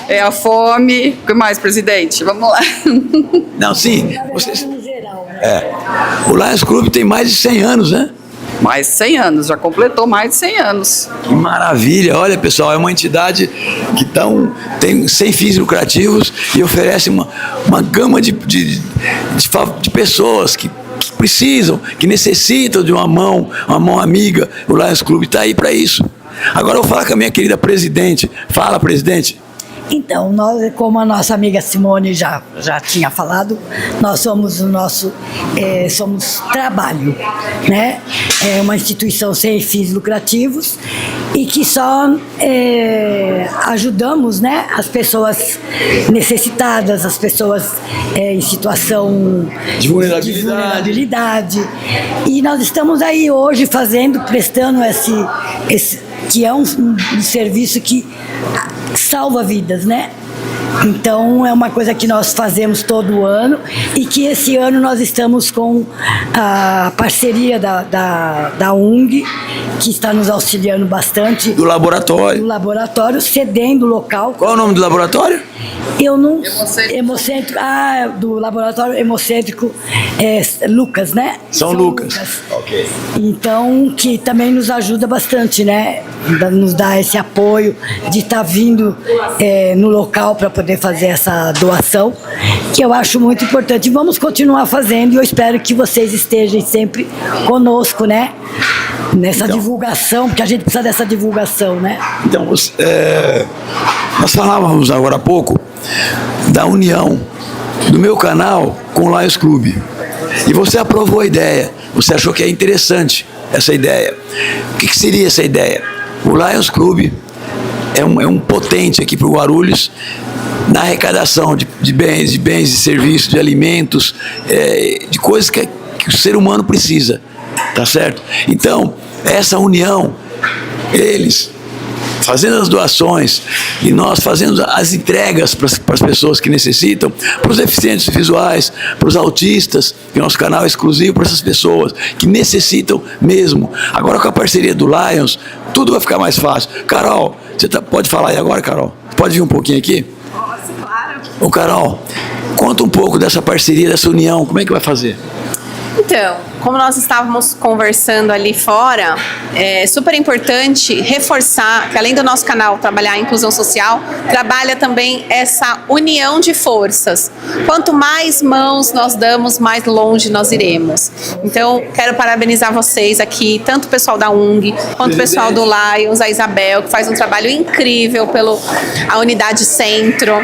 Speaker 5: É a fome, o que mais, presidente? Vamos lá.
Speaker 4: Não, sim, vocês... O Lions Club tem mais de 100 anos, né?
Speaker 5: Mais de 100 anos, já completou mais de 100 anos.
Speaker 4: Que maravilha! Olha, pessoal, é uma entidade que tem sem fins lucrativos e oferece uma gama de pessoas que precisam, que necessitam de uma mão amiga. O Lions Club está aí para isso. Agora eu vou falar com a minha querida presidente. Fala, presidente.
Speaker 6: Então, nós, como a nossa amiga Simone já tinha falado, nós somos somos trabalho, né? É uma instituição sem fins lucrativos e que só ajudamos, né, as pessoas necessitadas, as pessoas em situação
Speaker 4: de vulnerabilidade.
Speaker 6: E nós estamos aí hoje prestando esse que é um serviço que salva vidas, né? Então, é uma coisa que nós fazemos todo ano e que esse ano nós estamos com a parceria da UNG, que está nos auxiliando bastante.
Speaker 4: Do laboratório.
Speaker 6: Do laboratório, cedendo o local.
Speaker 4: Qual é o nome do laboratório?
Speaker 6: Eu não... Hemocêntrico. Do laboratório hemocêntrico Lucas, né?
Speaker 4: São Lucas. Ok.
Speaker 6: Então, que também nos ajuda bastante, né? Nos dá esse apoio de estar vindo no local para poder fazer essa doação, que eu acho muito importante. E vamos continuar fazendo e eu espero que vocês estejam sempre conosco, né? Nessa divulgação, porque a gente precisa dessa divulgação, né?
Speaker 4: Então, nós falávamos agora há pouco da união do meu canal com o Lions Club. E você aprovou a ideia, você achou que é interessante essa ideia. O que seria essa ideia? O Lions Club é um potente aqui para o Guarulhos na arrecadação de bens, de serviços, de alimentos, de coisas que o ser humano precisa, tá certo? Então, essa união, eles fazendo as doações e nós fazendo as entregas para as pessoas que necessitam, para os deficientes visuais, para os autistas, que o nosso canal é exclusivo para essas pessoas que necessitam mesmo. Agora com a parceria do Lions, tudo vai ficar mais fácil. Carol, você pode falar aí agora, Carol? Pode vir um pouquinho aqui?
Speaker 1: Posso, claro.
Speaker 4: Ô Carol, conta um pouco dessa parceria, dessa união, como é que vai fazer?
Speaker 1: Então, como nós estávamos conversando ali fora, é super importante reforçar que além do nosso canal trabalhar a inclusão social, trabalha também essa união de forças. Quanto mais mãos nós damos, mais longe nós iremos. Então, quero parabenizar vocês aqui, tanto o pessoal da UNG, quanto o pessoal do Lions, a Isabel, que faz um trabalho incrível a unidade Centro,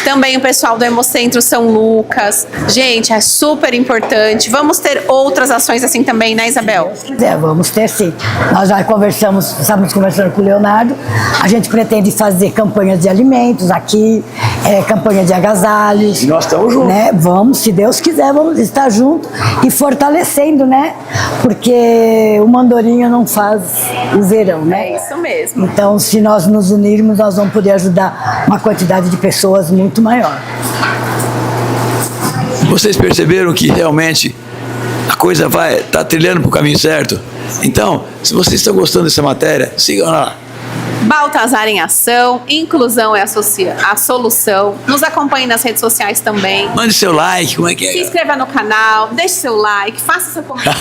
Speaker 1: também o pessoal do Hemocentro São Lucas. Gente, é super importante. Vamos ter outras ações assim também, né, Isabel?
Speaker 6: Vamos ter sim. Nós já estamos conversando com o Leonardo. A gente pretende fazer campanhas de alimentos aqui, campanha de agasalhos.
Speaker 4: E nós estamos juntos.
Speaker 6: Né? Vamos, se Deus quiser, vamos estar juntos e fortalecendo, né? Porque o mandorinho não faz o verão, né?
Speaker 1: É isso mesmo.
Speaker 6: Então, se nós nos unirmos, nós vamos poder ajudar uma quantidade de pessoas muito maior.
Speaker 4: Vocês perceberam que realmente a coisa tá trilhando para o caminho certo? Então, se vocês estão gostando dessa matéria, sigam lá.
Speaker 1: Baltazar em Ação, inclusão é a solução. Nos acompanhe nas redes sociais também.
Speaker 4: Mande seu like, como é que é?
Speaker 1: Se inscreva no canal, deixe seu like, faça seu comentário.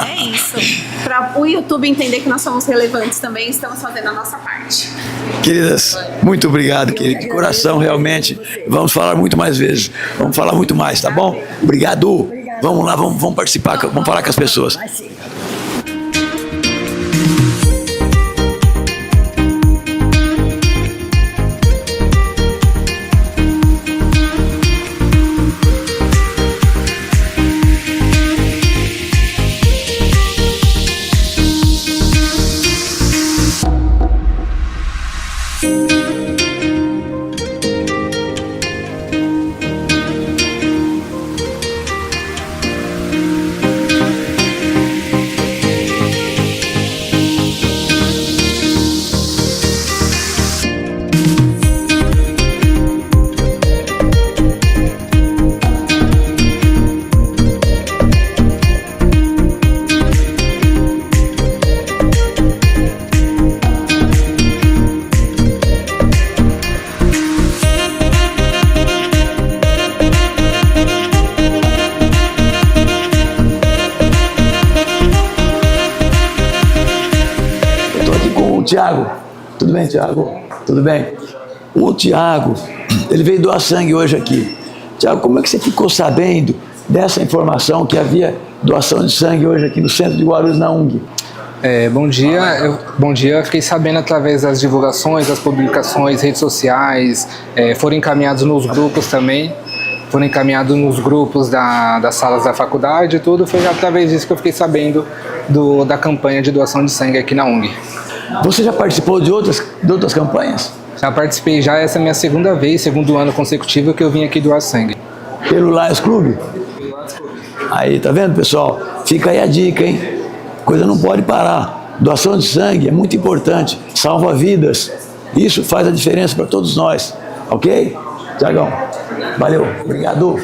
Speaker 1: É isso. Para o YouTube entender que nós somos relevantes também, estamos fazendo a nossa parte.
Speaker 4: Queridas, muito obrigado, querido. De coração, realmente. Vamos falar muito mais vezes. Vamos falar muito mais, tá bom? Obrigado. Vamos lá, vamos participar, vamos falar com as pessoas. Tiago. Tudo bem, Tiago? Tudo bem? O Tiago, ele veio doar sangue hoje aqui. Tiago, como é que você ficou sabendo dessa informação que havia doação de sangue hoje aqui no centro de Guarulhos, na UNG?
Speaker 7: Bom dia. Eu fiquei sabendo através das divulgações, das publicações, redes sociais, foram encaminhados nos grupos também, foram encaminhados nos grupos das salas da faculdade e tudo. Foi através disso que eu fiquei sabendo da campanha de doação de sangue aqui na UNG.
Speaker 4: Você já participou de outras campanhas?
Speaker 7: Já participei, essa é a minha segunda vez, segundo ano consecutivo que eu vim aqui doar sangue.
Speaker 4: Pelo Lions Clube? Aí, tá vendo, pessoal? Fica aí a dica, hein? Coisa não pode parar. Doação de sangue é muito importante, salva vidas. Isso faz a diferença para todos nós, ok? Tiagão, valeu, obrigado.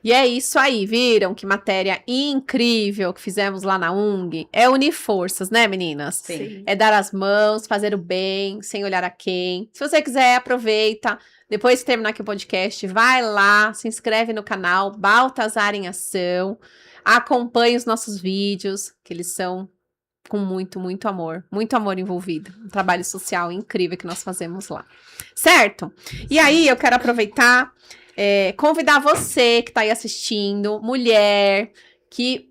Speaker 1: E é isso aí, viram? Que matéria incrível que fizemos lá na UNG. É unir forças, né, meninas?
Speaker 2: Sim.
Speaker 1: É dar as mãos, fazer o bem, sem olhar a quem. Se você quiser, aproveita. Depois que terminar aqui o podcast, vai lá, se inscreve no canal Baltazar em Ação. Acompanhe os nossos vídeos, que eles são com muito, muito amor envolvido. Um trabalho social incrível que nós fazemos lá. Certo? E aí, eu quero aproveitar... convidar você que está aí assistindo, mulher que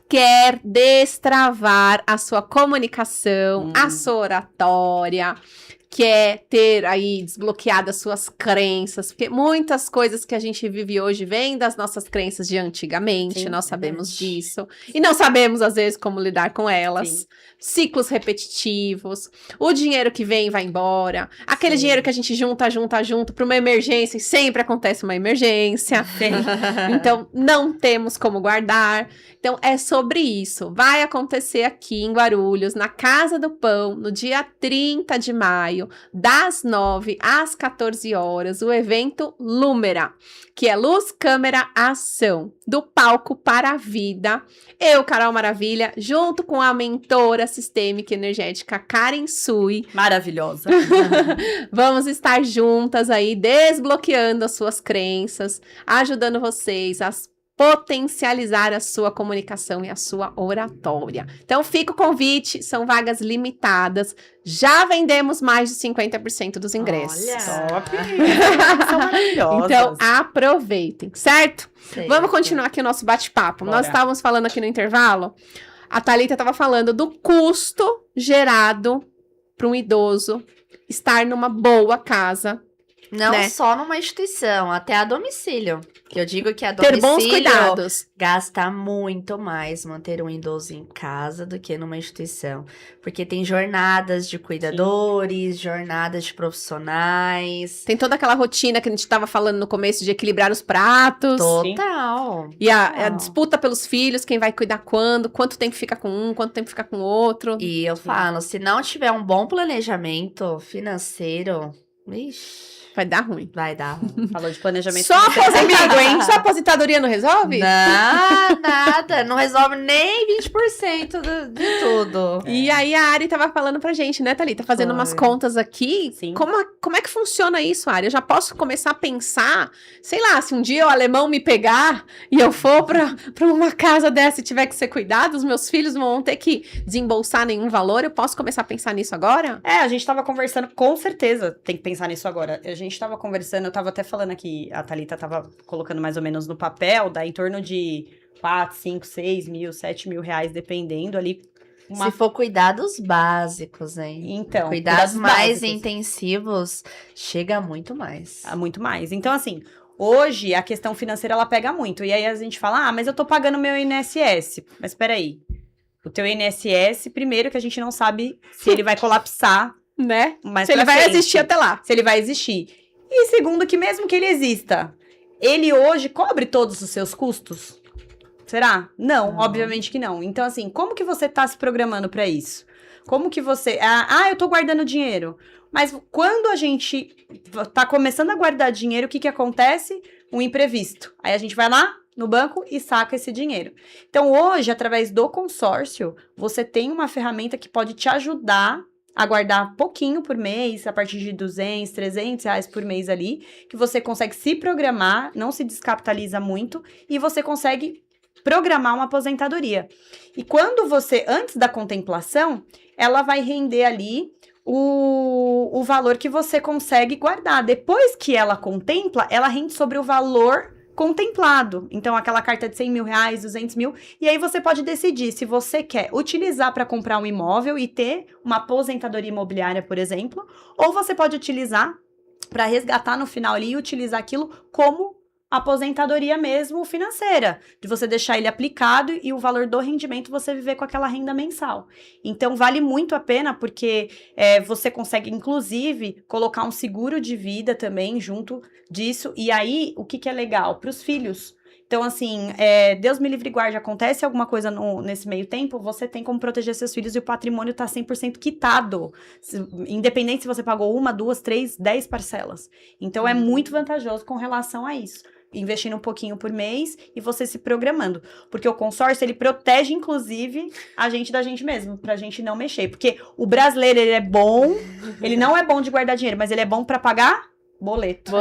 Speaker 1: quer destravar a sua comunicação, a sua oratória, quer ter aí desbloqueado as suas crenças, porque muitas coisas que a gente vive hoje vêm das nossas crenças de antigamente,
Speaker 2: Sim,
Speaker 1: nós sabemos
Speaker 2: verdade.
Speaker 1: disso, e não sabemos às vezes como lidar com elas.
Speaker 2: Sim.
Speaker 1: Ciclos repetitivos, o dinheiro que vem e vai embora, aquele
Speaker 2: Sim.
Speaker 1: dinheiro que a gente junta para uma emergência e sempre acontece uma emergência. Então, não temos como guardar. Então, é sobre isso. Vai acontecer aqui em Guarulhos, na Casa do Pão, no dia 30 de maio, das 9 às 14 horas, o evento Lumera, que é Luz, Câmera, Ação, do palco para a vida. Eu, Carol Maravilha, junto com a mentora sistêmica e energética Karen Sui,
Speaker 2: Maravilhosa.
Speaker 1: vamos estar juntas aí, desbloqueando as suas crenças, ajudando vocês a potencializar a sua comunicação e a sua oratória. Então, fica o convite, são vagas limitadas. Já vendemos mais de 50% dos ingressos.
Speaker 2: Top! São maravilhosas.
Speaker 1: Então, aproveitem, certo?
Speaker 3: Sei.
Speaker 1: Vamos continuar aqui o nosso bate-papo.
Speaker 2: Bora.
Speaker 1: Nós estávamos falando aqui no intervalo, a Thalita estava falando do custo gerado para um idoso estar numa boa casa.
Speaker 3: Não
Speaker 1: né?
Speaker 3: só numa instituição, até a domicílio. Que eu digo que a
Speaker 1: Ter
Speaker 3: domicílio
Speaker 1: bons cuidados.
Speaker 3: gasta muito mais manter um idoso em casa do que numa instituição. Porque tem jornadas de cuidadores, jornadas de profissionais.
Speaker 1: Tem toda aquela rotina que a gente estava falando no começo de equilibrar os pratos.
Speaker 3: Total.
Speaker 1: E a
Speaker 3: Total.
Speaker 1: disputa pelos filhos, quem vai cuidar quando, quanto tempo fica com um, quanto tempo fica com o outro.
Speaker 3: E eu falo, se não tiver um bom planejamento financeiro, ixi,
Speaker 1: Vai dar ruim.
Speaker 3: vai dar ruim.
Speaker 2: Falou de planejamento.
Speaker 1: Só aposentadoria, hein? Só aposentadoria não resolve?
Speaker 3: Não, nada. Não resolve nem 20% de tudo.
Speaker 1: E aí a Ari tava falando pra gente, né, Thalita? Fazendo
Speaker 3: Foi.
Speaker 1: umas contas aqui.
Speaker 2: Sim.
Speaker 1: Como é que funciona isso, Ari? Eu já posso começar a pensar, sei lá, se um dia o alemão me pegar e eu for pra uma casa dessa e tiver que ser cuidado, os meus filhos não vão ter que desembolsar nenhum valor, eu posso começar a pensar nisso agora?
Speaker 2: A gente tava conversando, com certeza tem que pensar nisso agora. A gente tava conversando, eu tava até falando aqui, a Thalita tava colocando mais ou menos no papel, dá em torno de 4, 5, 6 mil, 7 mil reais, dependendo ali.
Speaker 3: Se for cuidados básicos, hein?
Speaker 2: Então,
Speaker 3: Cuidados mais
Speaker 2: básicos.
Speaker 3: intensivos, chega muito mais.
Speaker 2: Muito mais. Então, assim, hoje a questão financeira, ela pega muito. E aí a gente fala, mas eu tô pagando meu INSS. Mas peraí, o teu INSS, primeiro que a gente não sabe se ele vai colapsar
Speaker 1: Né?
Speaker 2: mais
Speaker 1: Se ele
Speaker 2: pra
Speaker 1: vai
Speaker 2: frente.
Speaker 1: existir até lá.
Speaker 2: Se ele vai existir. E segundo que mesmo que ele exista, ele hoje cobre todos os seus custos? Será? Não, obviamente que não. Então, assim, como que você tá se programando para isso? Como que você... eu tô guardando dinheiro. Mas quando a gente tá começando a guardar dinheiro, o que que acontece? Um imprevisto. Aí a gente vai lá no banco e saca esse dinheiro. Então, hoje, através do consórcio, você tem uma ferramenta que pode te ajudar a guardar pouquinho por mês, a partir de 200, 300 reais por mês ali, que você consegue se programar, não se descapitaliza muito, e você consegue programar uma aposentadoria. E quando você, antes da contemplação, ela vai render ali o valor que você consegue guardar. Depois que ela contempla, ela rende sobre o valor contemplado. Então, aquela carta de 100 mil reais, 200 mil, e aí você pode decidir se você quer utilizar para comprar um imóvel e ter uma aposentadoria imobiliária, por exemplo, ou você pode utilizar para resgatar no final ali e utilizar aquilo como aposentadoria mesmo financeira, de você deixar ele aplicado e o valor do rendimento você viver com aquela renda mensal. Então, vale muito a pena porque você consegue, inclusive, colocar um seguro de vida também junto disso. E aí, o que é legal? Para os filhos. Então, assim, Deus me livre e guarde, acontece alguma coisa nesse meio tempo, você tem como proteger seus filhos e o patrimônio tá 100% quitado. Independente se você pagou 1, 2, 3, 10 parcelas. Então, é muito vantajoso com relação a isso. Investindo um pouquinho por mês e você se programando. Porque o consórcio, ele protege, inclusive, a gente da gente mesmo, pra gente não mexer. Porque o brasileiro, ele é bom, ele não é bom de guardar dinheiro, mas ele é bom pra pagar boleto.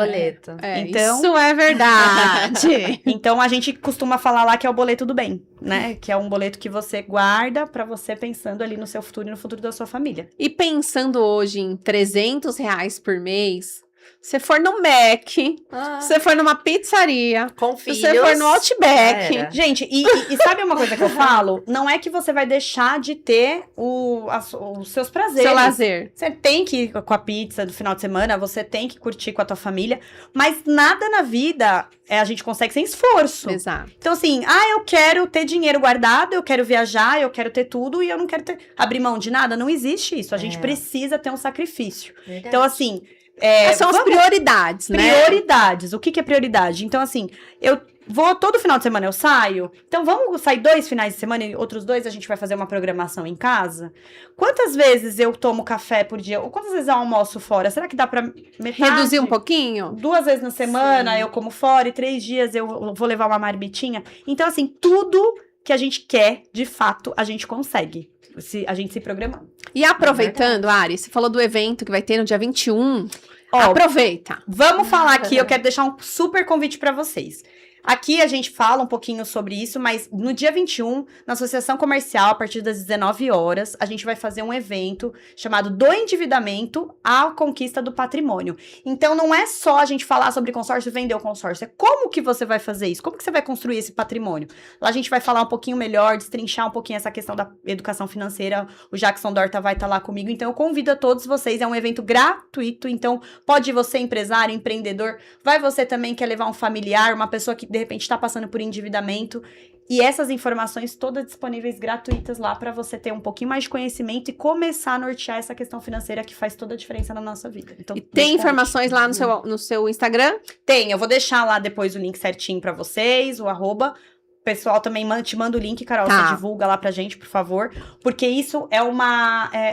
Speaker 2: Então,
Speaker 1: isso é verdade.
Speaker 2: Então, a gente costuma falar lá que é o boleto do bem, né? Que é um boleto que você guarda pra você pensando ali no seu futuro e no futuro da sua família.
Speaker 1: E pensando hoje em 300 reais por mês, você for no Mac, você for numa pizzaria,
Speaker 3: Com filhos.
Speaker 1: você for no Outback.
Speaker 2: Gente, e sabe uma coisa que eu falo? Não é que você vai deixar de ter os seus prazeres.
Speaker 1: Seu lazer.
Speaker 2: Você tem que ir com a pizza do final de semana, você tem que curtir com a tua família, mas nada na vida a gente consegue sem esforço.
Speaker 1: Exato.
Speaker 2: Então, assim, eu quero ter dinheiro guardado, eu quero viajar, eu quero ter tudo e eu não quero abrir mão de nada. Não existe isso. A gente precisa ter um sacrifício.
Speaker 3: Verdade.
Speaker 2: Então, assim...
Speaker 1: São as prioridades, né?
Speaker 2: Prioridades. O que é prioridade? Então, assim, eu vou todo final de semana, eu saio. Então, vamos sair 2 finais de semana e outros 2 a gente vai fazer uma programação em casa? Quantas vezes eu tomo café por dia? Ou quantas vezes eu almoço fora? Será que dá pra metade?
Speaker 1: Reduzir um pouquinho?
Speaker 2: 2 vezes na semana eu como fora e 3 dias eu vou levar uma marmitinha. Então, assim, tudo que a gente quer, de fato, a gente consegue. Se a gente se programando.
Speaker 1: E aproveitando, Ari, você falou do evento que vai ter no dia 21. Aproveita.
Speaker 2: Vamos falar aqui, eu quero deixar um super convite para vocês. Aqui a gente fala um pouquinho sobre isso, mas no dia 21, na Associação Comercial, a partir das 19 horas, a gente vai fazer um evento chamado Do Endividamento à Conquista do Patrimônio. Então, não é só a gente falar sobre consórcio e vender o consórcio, é como que você vai fazer isso, como que você vai construir esse patrimônio. Lá a gente vai falar um pouquinho melhor, destrinchar um pouquinho essa questão da educação financeira, o Jackson Dorta vai estar lá comigo, então eu convido a todos vocês, é um evento gratuito, então pode ir você, empresário, empreendedor, vai você também quer levar um familiar, uma pessoa que de repente está passando por endividamento, e essas informações todas disponíveis gratuitas lá para você ter um pouquinho mais de conhecimento e começar a nortear essa questão financeira que faz toda a diferença na nossa vida. Então,
Speaker 1: E tem informações lá no seu Instagram?
Speaker 2: Tem, eu vou deixar lá depois o link certinho para vocês, o arroba. O pessoal também te manda o link, Carol,
Speaker 1: Tá.
Speaker 2: você divulga lá pra gente, por favor. Porque isso é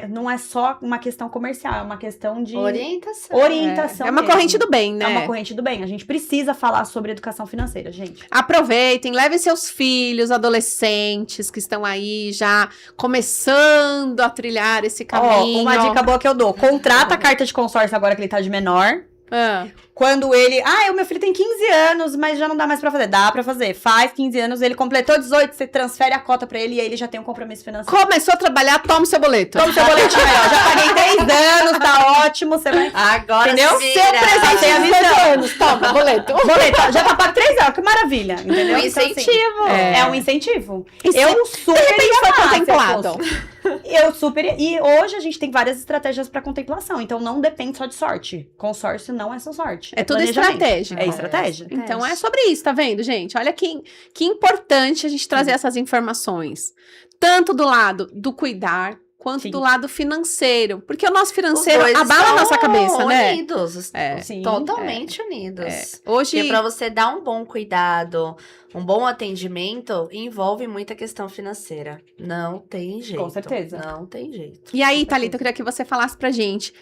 Speaker 2: não é só uma questão comercial, é uma questão de
Speaker 3: Orientação.
Speaker 2: orientação
Speaker 1: É uma
Speaker 2: mesmo.
Speaker 1: corrente do bem, né?
Speaker 2: É uma corrente do bem. A gente precisa falar sobre educação financeira, gente.
Speaker 1: Aproveitem, levem seus filhos, adolescentes que estão aí já começando a trilhar esse caminho.
Speaker 2: Ó, uma dica boa que eu dou. Contrata a carta de consórcio agora que ele tá de menor.
Speaker 1: Ah,
Speaker 2: Quando ele... o meu filho tem 15 anos, mas já não dá mais pra fazer. Dá pra fazer. Faz 15 anos, ele completou 18, você transfere a cota pra ele e aí ele já tem um compromisso financeiro.
Speaker 1: começou a trabalhar, tome seu boleto.
Speaker 2: Toma seu boletim aí, ó. Já paguei 3 anos, tá ótimo. Você vai...
Speaker 3: Agora
Speaker 2: Entendeu?
Speaker 3: se
Speaker 2: Seu
Speaker 3: vira.
Speaker 2: presente
Speaker 1: Tem
Speaker 2: é
Speaker 1: 18 anos, toma, boleto.
Speaker 2: Boleto, já tá pago 3 anos, que maravilha. Entendeu?
Speaker 3: Um
Speaker 2: Então, assim,
Speaker 3: incentivo.
Speaker 2: é um incentivo.
Speaker 1: E se
Speaker 2: Eu super
Speaker 1: de repente
Speaker 2: ia
Speaker 1: foi
Speaker 2: amar se eu
Speaker 1: contemplado.
Speaker 2: fosse. Eu super... E hoje a gente tem várias estratégias pra contemplação. Então não depende só de sorte. Consórcio não é só sorte.
Speaker 1: É tudo
Speaker 2: planejamento.
Speaker 1: estratégia.
Speaker 2: É estratégia.
Speaker 1: Então é sobre isso, tá vendo, gente? Olha que importante a gente trazer essas informações. Tanto do lado do cuidar, quanto
Speaker 2: Sim.
Speaker 1: do lado financeiro. Porque o nosso
Speaker 3: Os
Speaker 1: financeiro
Speaker 3: dois
Speaker 1: abala a
Speaker 3: estão
Speaker 1: nossa cabeça, né?
Speaker 3: unidos,
Speaker 2: Sim,
Speaker 3: totalmente unidos.
Speaker 1: Hoje,
Speaker 3: Porque para você dar um bom cuidado, um bom atendimento, envolve muita questão financeira. Não tem jeito.
Speaker 2: certeza.
Speaker 3: Não tem jeito.
Speaker 1: e aí, Thalita, eu queria que você falasse pra gente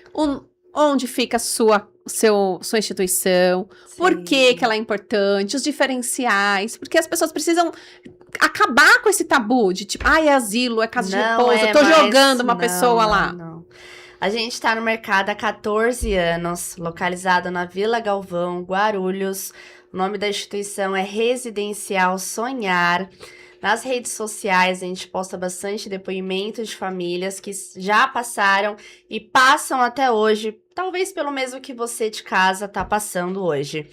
Speaker 1: onde fica a sua instituição, por que ela é importante, os diferenciais, porque as pessoas precisam acabar com esse tabu de tipo, é asilo, é casa de
Speaker 3: Não
Speaker 1: repouso,
Speaker 3: é
Speaker 1: eu tô
Speaker 3: mais-
Speaker 1: jogando uma
Speaker 3: não,
Speaker 1: pessoa lá.
Speaker 3: Não. A gente está no mercado há 14 anos, localizado na Vila Galvão, Guarulhos. O nome da instituição é Residencial Sonhar. Nas redes sociais, a gente posta bastante depoimentos de famílias que já passaram e passam até hoje, talvez pelo mesmo que você de casa está passando hoje.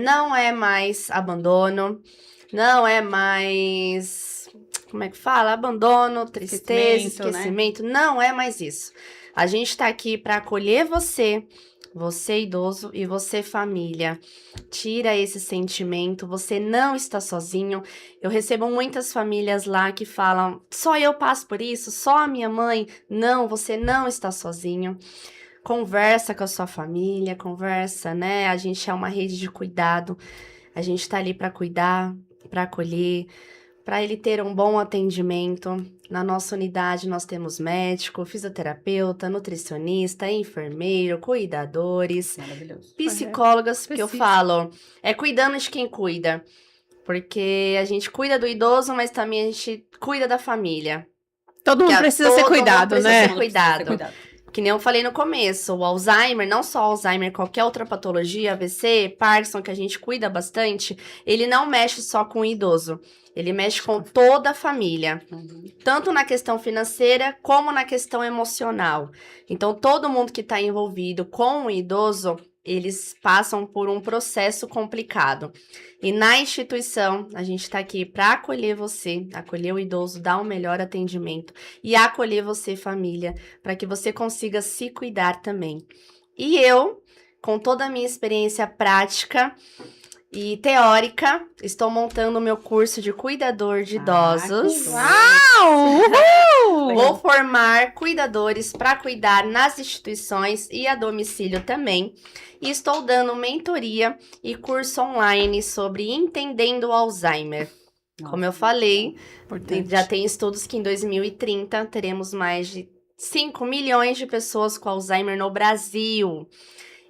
Speaker 3: Não é mais abandono, não é mais... Como é que fala? Abandono, tristeza, esquecimento. Não é mais isso. A gente está aqui para acolher você idoso e você família. Tira esse sentimento, você não está sozinho. Eu recebo muitas famílias lá que falam, só eu passo por isso, só a minha mãe. Não, você não está sozinho. Conversa com a sua família, conversa, né? A gente é uma rede de cuidado. A gente está ali para cuidar, para acolher, para ele ter um bom atendimento. Na nossa unidade nós temos médico, fisioterapeuta, nutricionista, enfermeiro, cuidadores,
Speaker 2: Maravilhoso.
Speaker 3: psicólogas, porque eu falo, é cuidando de quem cuida. Porque a gente cuida do idoso, mas também a gente cuida da família.
Speaker 1: Todo mundo precisa ser
Speaker 3: todo mundo
Speaker 1: cuidado,
Speaker 3: precisa
Speaker 1: né?
Speaker 3: ser cuidado. Que nem eu falei no começo, o Alzheimer, não só Alzheimer, qualquer outra patologia, AVC, Parkinson, que a gente cuida bastante, ele não mexe só com o idoso, ele mexe com toda a família, tanto na questão financeira como na questão emocional. Então, todo mundo que está envolvido com o idoso, eles passam por um processo complicado. E na instituição, a gente está aqui para acolher você, acolher o idoso, dar um melhor atendimento e acolher você, família, para que você consiga se cuidar também. E eu, com toda a minha experiência prática e teórica, estou montando o meu curso de cuidador de idosos. Vou formar cuidadores para cuidar nas instituições e a domicílio também. E estou dando mentoria e curso online sobre entendendo o Alzheimer. Como eu falei, já tem estudos que em 2030 teremos mais de 5 milhões de pessoas com Alzheimer no Brasil.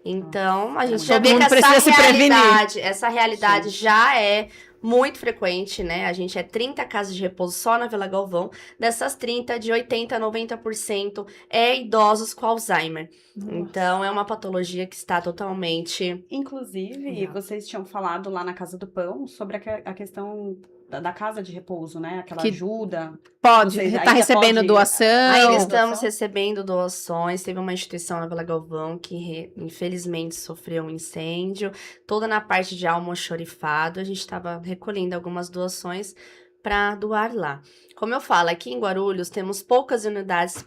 Speaker 3: Então, a gente já vê que essa realidade já é muito frequente, né? A gente é 30 casas de repouso só na Vila Galvão. Dessas 30, de 80% a 90% é idosos com Alzheimer. Nossa. Então, é uma patologia que está totalmente...
Speaker 2: Inclusive, vocês tinham falado lá na Casa do Pão sobre a questão da casa de repouso, né? Aquela que ajuda.
Speaker 1: Pode, está recebendo doação.
Speaker 3: Ainda estamos recebendo doações. Teve uma instituição na Vila Galvão que, infelizmente, sofreu um incêndio. Toda na parte de almoxorifado. A gente estava recolhendo algumas doações para doar lá. Como eu falo, aqui em Guarulhos temos poucas unidades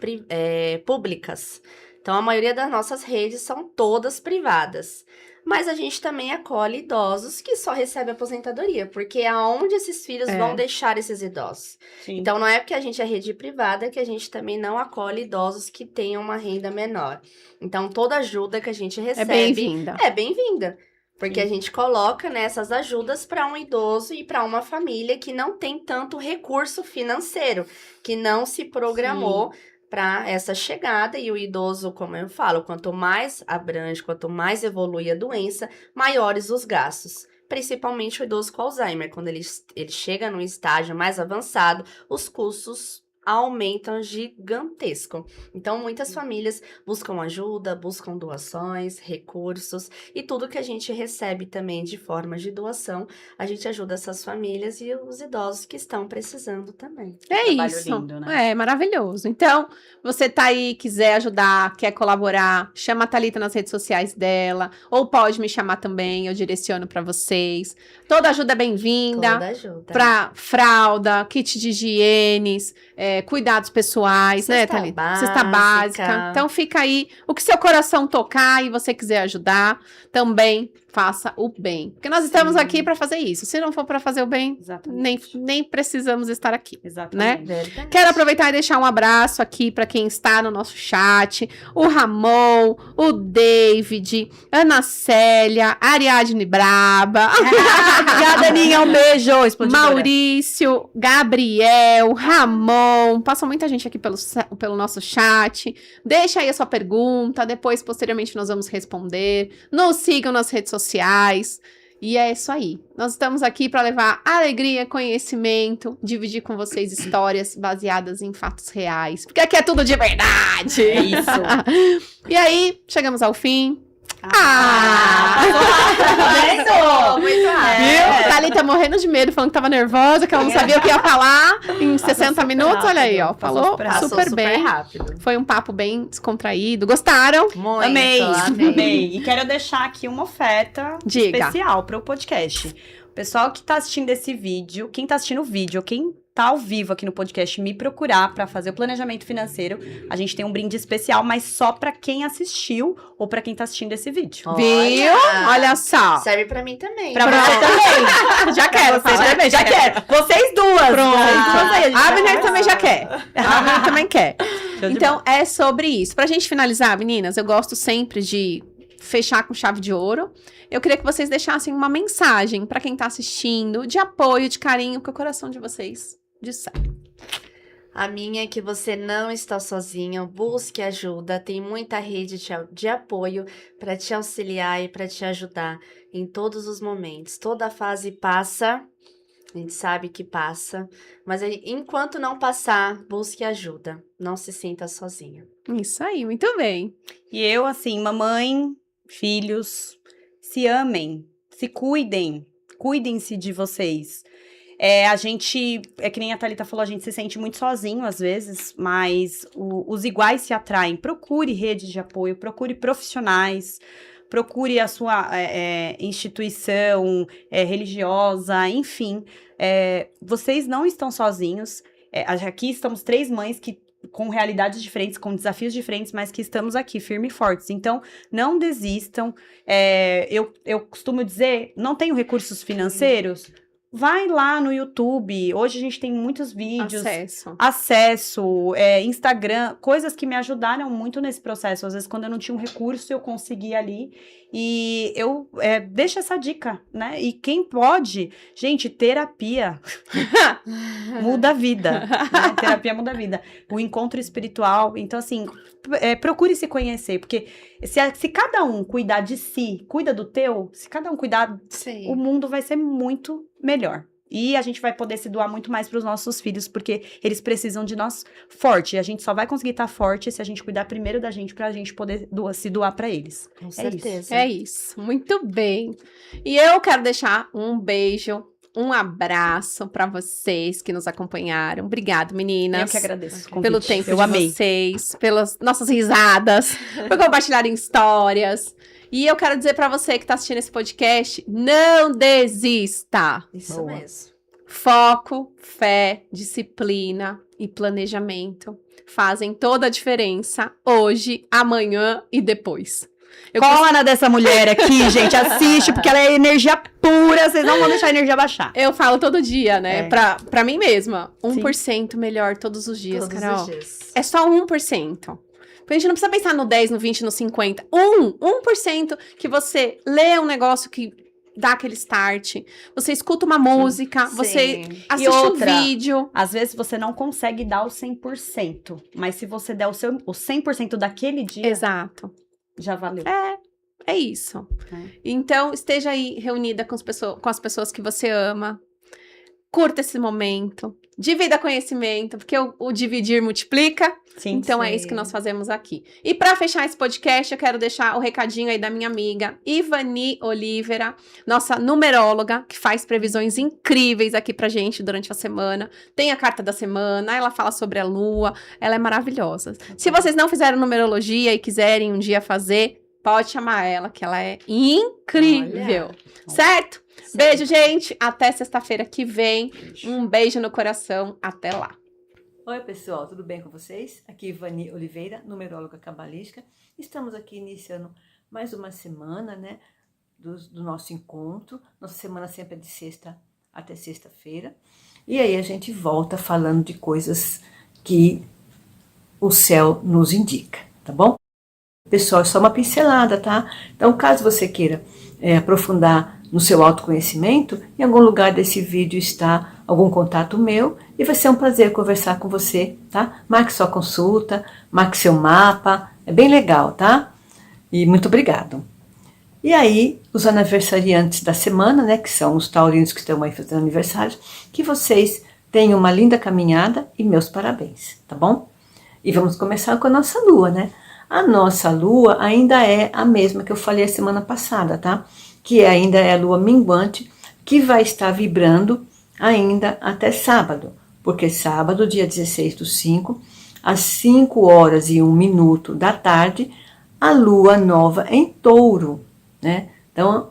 Speaker 3: públicas. Então, a maioria das nossas redes são todas privadas. Mas a gente também acolhe idosos que só recebem aposentadoria, porque é onde esses filhos vão deixar esses idosos. Sim. Então, não é porque a gente é rede privada que a gente também não acolhe idosos que tenham uma renda menor. Então, toda ajuda que a gente recebe é bem-vinda. Porque a gente coloca nessas ajudas para um idoso e para uma família que não tem tanto recurso financeiro, que não se programou para essa chegada. E o idoso, como eu falo, quanto mais abrange, quanto mais evolui a doença, maiores os gastos. Principalmente o idoso com Alzheimer. Quando ele chega num estágio mais avançado, os custos aumentam gigantesco. Então, muitas famílias buscam ajuda, buscam doações, recursos e tudo que a gente recebe também de forma de doação, a gente ajuda essas famílias e os idosos que estão precisando também.
Speaker 1: É isso. Lindo, né? É maravilhoso. Então, você tá aí, quiser ajudar, quer colaborar, chama a Thalita nas redes sociais dela, ou pode me chamar também, eu direciono para vocês. Toda ajuda é bem-vinda.
Speaker 3: Toda ajuda.
Speaker 1: Para fralda, kit de higienes, cuidados pessoais, né, Thalita? Cesta básica. Então fica aí, o que seu coração tocar e você quiser ajudar, também faça o bem. Porque nós estamos aqui para fazer isso. Se não for para fazer o bem,
Speaker 2: Exatamente.
Speaker 1: nem precisamos estar aqui.
Speaker 2: Exatamente.
Speaker 3: Verdade.
Speaker 1: Quero aproveitar e deixar um abraço aqui para quem está no nosso chat. O Ramon, o David, Ana Célia, Ariadne Braba,
Speaker 2: Obrigada, Aninha. Um beijo. Explodidora.
Speaker 1: Maurício, Gabriel, Ramon. Passou muita gente aqui pelo nosso chat. Deixa aí a sua pergunta. Depois, posteriormente, nós vamos responder. Nos sigam nas redes sociais. E é isso aí. Nós estamos aqui para levar alegria, conhecimento, dividir com vocês histórias baseadas em fatos reais. Porque aqui é tudo de verdade.
Speaker 2: É isso.
Speaker 1: E aí, chegamos ao fim.
Speaker 3: Muito rápido.
Speaker 1: Viu? Thalita morrendo de medo, falando que tava nervosa, que ela não sabia o que ia falar em 60 minutos. Olha aí, ó. Falou
Speaker 3: Passou
Speaker 1: super bem.
Speaker 3: rápido.
Speaker 1: Foi um papo bem descontraído. Gostaram?
Speaker 3: Muito,
Speaker 2: Amei.
Speaker 3: amei.
Speaker 2: E quero deixar aqui uma oferta
Speaker 1: Diga.
Speaker 2: especial para o podcast. O pessoal que tá assistindo esse vídeo, quem tá assistindo o vídeo, quem tá ao vivo aqui no podcast, me procurar para fazer o planejamento financeiro, a gente tem um brinde especial, mas só para quem assistiu ou para quem tá assistindo esse vídeo.
Speaker 1: Viu? Olha só.
Speaker 3: Serve pra mim também.
Speaker 2: Pra você também.
Speaker 1: Já quero.
Speaker 2: Você
Speaker 1: fala.
Speaker 2: também, já quero. Vocês duas.
Speaker 1: Pronto.
Speaker 2: Vocês duas aí, a gente
Speaker 1: A
Speaker 2: vai
Speaker 1: Abner também já
Speaker 2: conversar.
Speaker 1: quer. A Abner também quer.
Speaker 2: Show de
Speaker 1: Então, é sobre isso. Pra gente finalizar, meninas, eu gosto sempre de fechar com chave de ouro. Eu queria que vocês deixassem uma mensagem pra quem tá assistindo, de apoio, de carinho, que o coração de vocês disser.
Speaker 3: A minha é que você não está sozinho, busque ajuda, tem muita rede de apoio para te auxiliar e para te ajudar em todos os momentos. Toda fase passa, a gente sabe que passa, mas enquanto não passar, busque ajuda, não se sinta sozinho.
Speaker 1: Isso aí, muito bem.
Speaker 2: E eu, assim, mamãe, filhos, se amem, se cuidem, cuidem-se de vocês. A gente, é que nem a Thalita falou, a gente se sente muito sozinho às vezes, mas os iguais se atraem. Procure redes de apoio, procure profissionais, procure a sua instituição religiosa, enfim. Vocês não estão sozinhos. Aqui estamos 3 mães que com realidades diferentes, com desafios diferentes, mas que estamos aqui, firmes e fortes. Então, não desistam. Eu costumo dizer, não tenho recursos financeiros? Vai lá no YouTube. Hoje a gente tem muitos vídeos. Acesso, Instagram, coisas que me ajudaram muito nesse processo. Às vezes, quando eu não tinha um recurso, eu consegui ali. E eu deixo essa dica, né? E quem pode, gente, terapia muda a vida. Né? Terapia muda a vida. O encontro espiritual. Então, assim, procure se conhecer. Porque se cada um cuidar de si, cuida do teu, se cada um cuidar, o mundo vai ser muito melhor. E a gente vai poder se doar muito mais para os nossos filhos, porque eles precisam de nós forte. E a gente só vai conseguir estar forte se a gente cuidar primeiro da gente, para a gente poder se doar para eles.
Speaker 3: Com certeza.
Speaker 1: É isso. Muito bem. E eu quero deixar um beijo, um abraço para vocês que nos acompanharam. Obrigado, meninas.
Speaker 2: Eu que agradeço o convite.
Speaker 1: Pelo tempo
Speaker 2: eu
Speaker 1: de
Speaker 2: amei.
Speaker 1: vocês, pelas nossas risadas, por compartilharem histórias. E eu quero dizer pra você que tá assistindo esse podcast, não desista.
Speaker 3: Isso mesmo.
Speaker 1: Foco, fé, disciplina e planejamento fazem toda a diferença hoje, amanhã e depois.
Speaker 2: Cola dessa mulher aqui, gente, assiste, porque ela é energia pura, vocês não vão deixar a energia baixar.
Speaker 1: Eu falo todo dia, né? Pra mim mesma, 1% melhor todos os dias,
Speaker 3: Todos
Speaker 1: Carol.
Speaker 3: os dias.
Speaker 1: É só 1%. A gente não precisa pensar no 10, no 20, no 50. 1% que você lê um negócio que dá aquele start. Você escuta uma música, você assiste
Speaker 2: outra,
Speaker 1: um vídeo.
Speaker 2: Às vezes você não consegue dar o 100%, mas se você der o 100% daquele dia,
Speaker 1: Exato.
Speaker 2: já valeu.
Speaker 1: É isso. Então, esteja aí reunida com as pessoas que você ama. Curta esse momento. Divida conhecimento, porque o dividir multiplica.
Speaker 2: Sim,
Speaker 1: Então é isso que nós fazemos aqui. E para fechar esse podcast, eu quero deixar o recadinho aí da minha amiga Ivani Oliveira, nossa numeróloga, que faz previsões incríveis aqui pra gente durante a semana. Tem a carta da semana, ela fala sobre a lua, ela é maravilhosa. Se vocês não fizeram numerologia e quiserem um dia fazer, pode chamar ela, que ela é incrível.
Speaker 3: Olha.
Speaker 1: Certo? Beijo, gente. Até sexta-feira que vem. Um beijo no coração. Até lá.
Speaker 8: Oi, pessoal, tudo bem com vocês? Aqui Ivani Oliveira, numeróloga cabalística. Estamos aqui iniciando mais uma semana, né? do nosso encontro. Nossa semana sempre é de sexta até sexta-feira. E aí a gente volta falando de coisas que o céu nos indica, tá bom? Pessoal, é só uma pincelada, tá? Então, caso você queira aprofundar no seu autoconhecimento, em algum lugar desse vídeo está algum contato meu e vai ser um prazer conversar com você, tá? Marque sua consulta, marque seu mapa, é bem legal, tá? E muito obrigado. E aí, os aniversariantes da semana, né, que são os taurinos que estão aí fazendo aniversário, que vocês tenham uma linda caminhada e meus parabéns, tá bom? E vamos começar com a nossa lua, né? A nossa lua ainda é a mesma que eu falei a semana passada, tá? Que ainda é a lua minguante, que vai estar vibrando ainda até sábado. Porque sábado, dia 16/5, às 5h01 da tarde, a lua nova em touro, né? Então,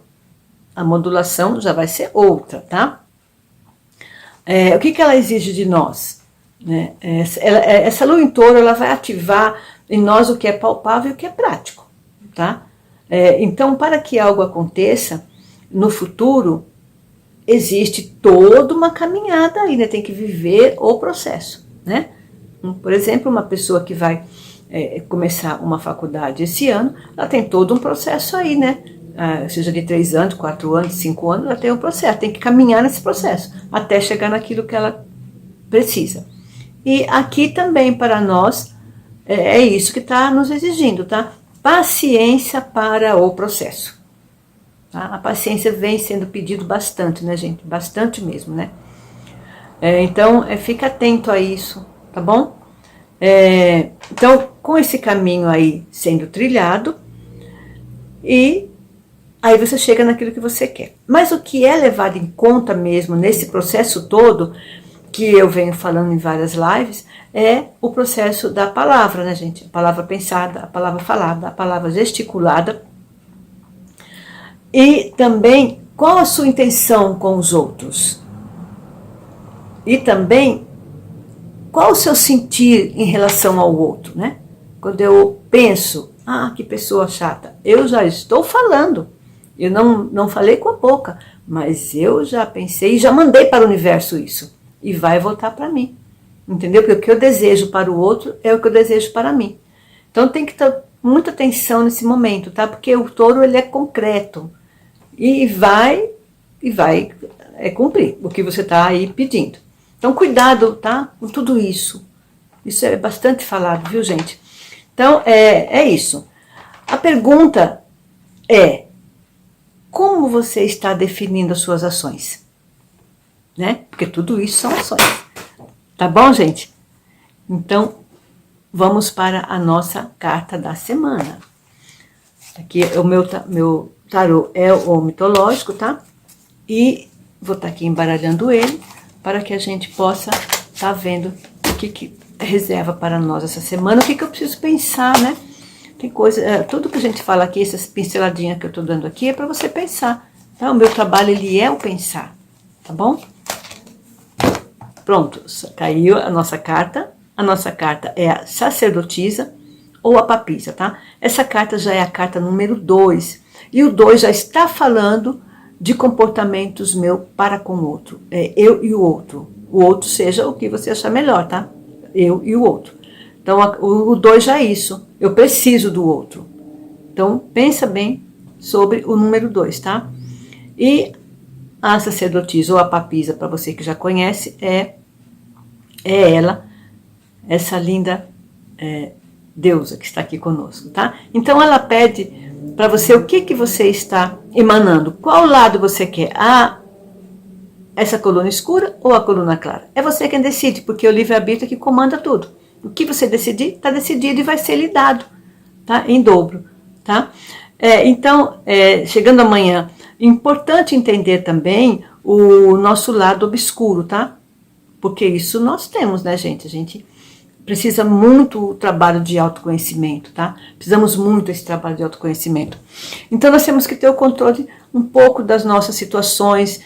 Speaker 8: a modulação já vai ser outra, tá? O que ela exige de nós? Né? Essa lua em touro, ela vai ativar em nós o que é palpável e o que é prático, tá? Então, para que algo aconteça no futuro, existe toda uma caminhada aí, né? Tem que viver o processo, né? Por exemplo, uma pessoa que vai começar uma faculdade esse ano, ela tem todo um processo aí, né? Seja de 3 anos, 4 anos, 5 anos, ela tem um processo, tem que caminhar nesse processo, até chegar naquilo que ela precisa. E aqui também, para nós, é isso que está nos exigindo, tá? Paciência para o processo. Tá? A paciência vem sendo pedido bastante, né, gente? Bastante mesmo, né? Então, fica atento a isso, tá bom? Então, com esse caminho aí sendo trilhado, e aí você chega naquilo que você quer. Mas o que é levado em conta mesmo nesse processo todo, que eu venho falando em várias lives, é o processo da palavra, né, gente? A palavra pensada, a palavra falada, a palavra gesticulada. E também, qual a sua intenção com os outros? E também, qual o seu sentir em relação ao outro, né? Quando eu penso, que pessoa chata, eu já estou falando. Eu não falei com a boca, mas eu já pensei e já mandei para o universo isso. E vai voltar para mim. Entendeu? Porque o que eu desejo para o outro é o que eu desejo para mim. Então tem que ter muita atenção nesse momento, tá? Porque o touro, ele é concreto. E vai cumprir o que você está aí pedindo. Então cuidado, tá? Com tudo isso. Isso é bastante falado, viu, gente? Então é isso. A pergunta é: como você está definindo as suas ações? Né? Porque tudo isso são ações. Tá bom, gente? Então, vamos para a nossa carta da semana. Aqui, o meu tarô é o mitológico, tá? E vou estar aqui embaralhando ele, para que a gente possa estar vendo o que reserva para nós essa semana, o que eu preciso pensar, né? Tem coisa, tudo que a gente fala aqui, essas pinceladinhas que eu estou dando aqui, é para você pensar. Tá? O meu trabalho, ele é o pensar, tá bom? Pronto, caiu a nossa carta. A nossa carta é a sacerdotisa ou a papisa, tá? Essa carta já é a carta número 2. E o 2 já está falando de comportamentos meu para com o outro. É eu e o outro. O outro seja o que você achar melhor, tá? Eu e o outro. Então, o 2 já é isso. Eu preciso do outro. Então, pensa bem sobre o número 2, tá? E a sacerdotisa ou a papisa, para você que já conhece, é ela, essa linda deusa que está aqui conosco, tá? Então, ela pede para você o que você está emanando. Qual lado você quer? Essa coluna escura ou a coluna clara? É você quem decide, porque o livre-arbítrio que comanda tudo. O que você decidir, está decidido e vai ser lhe dado, tá? Em dobro, tá? Então, chegando amanhã, importante entender também o nosso lado obscuro, tá? Porque isso nós temos, né, gente? A gente precisa muito trabalho de autoconhecimento, tá? Precisamos muito desse trabalho de autoconhecimento. Então, nós temos que ter o controle um pouco das nossas situações.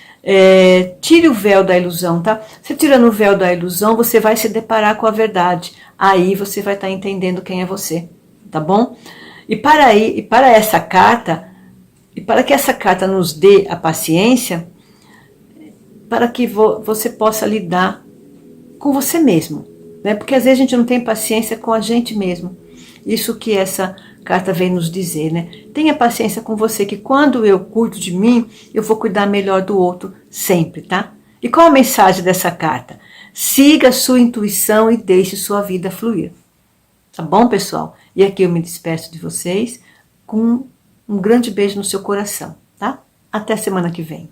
Speaker 8: Tire o véu da ilusão, tá? Você tirando o véu da ilusão, você vai se deparar com a verdade. Aí você vai estar entendendo quem é você, tá bom? E para essa carta, E para que essa carta nos dê a paciência, para que você possa lidar com você mesmo, né? Porque às vezes a gente não tem paciência com a gente mesmo. Isso que essa carta vem nos dizer, né? Tenha paciência com você, que quando eu cuido de mim, eu vou cuidar melhor do outro sempre, tá? E qual a mensagem dessa carta? Siga a sua intuição e deixe sua vida fluir. Tá bom, pessoal? E aqui eu me despeço de vocês com um grande beijo no seu coração, tá? Até semana que vem.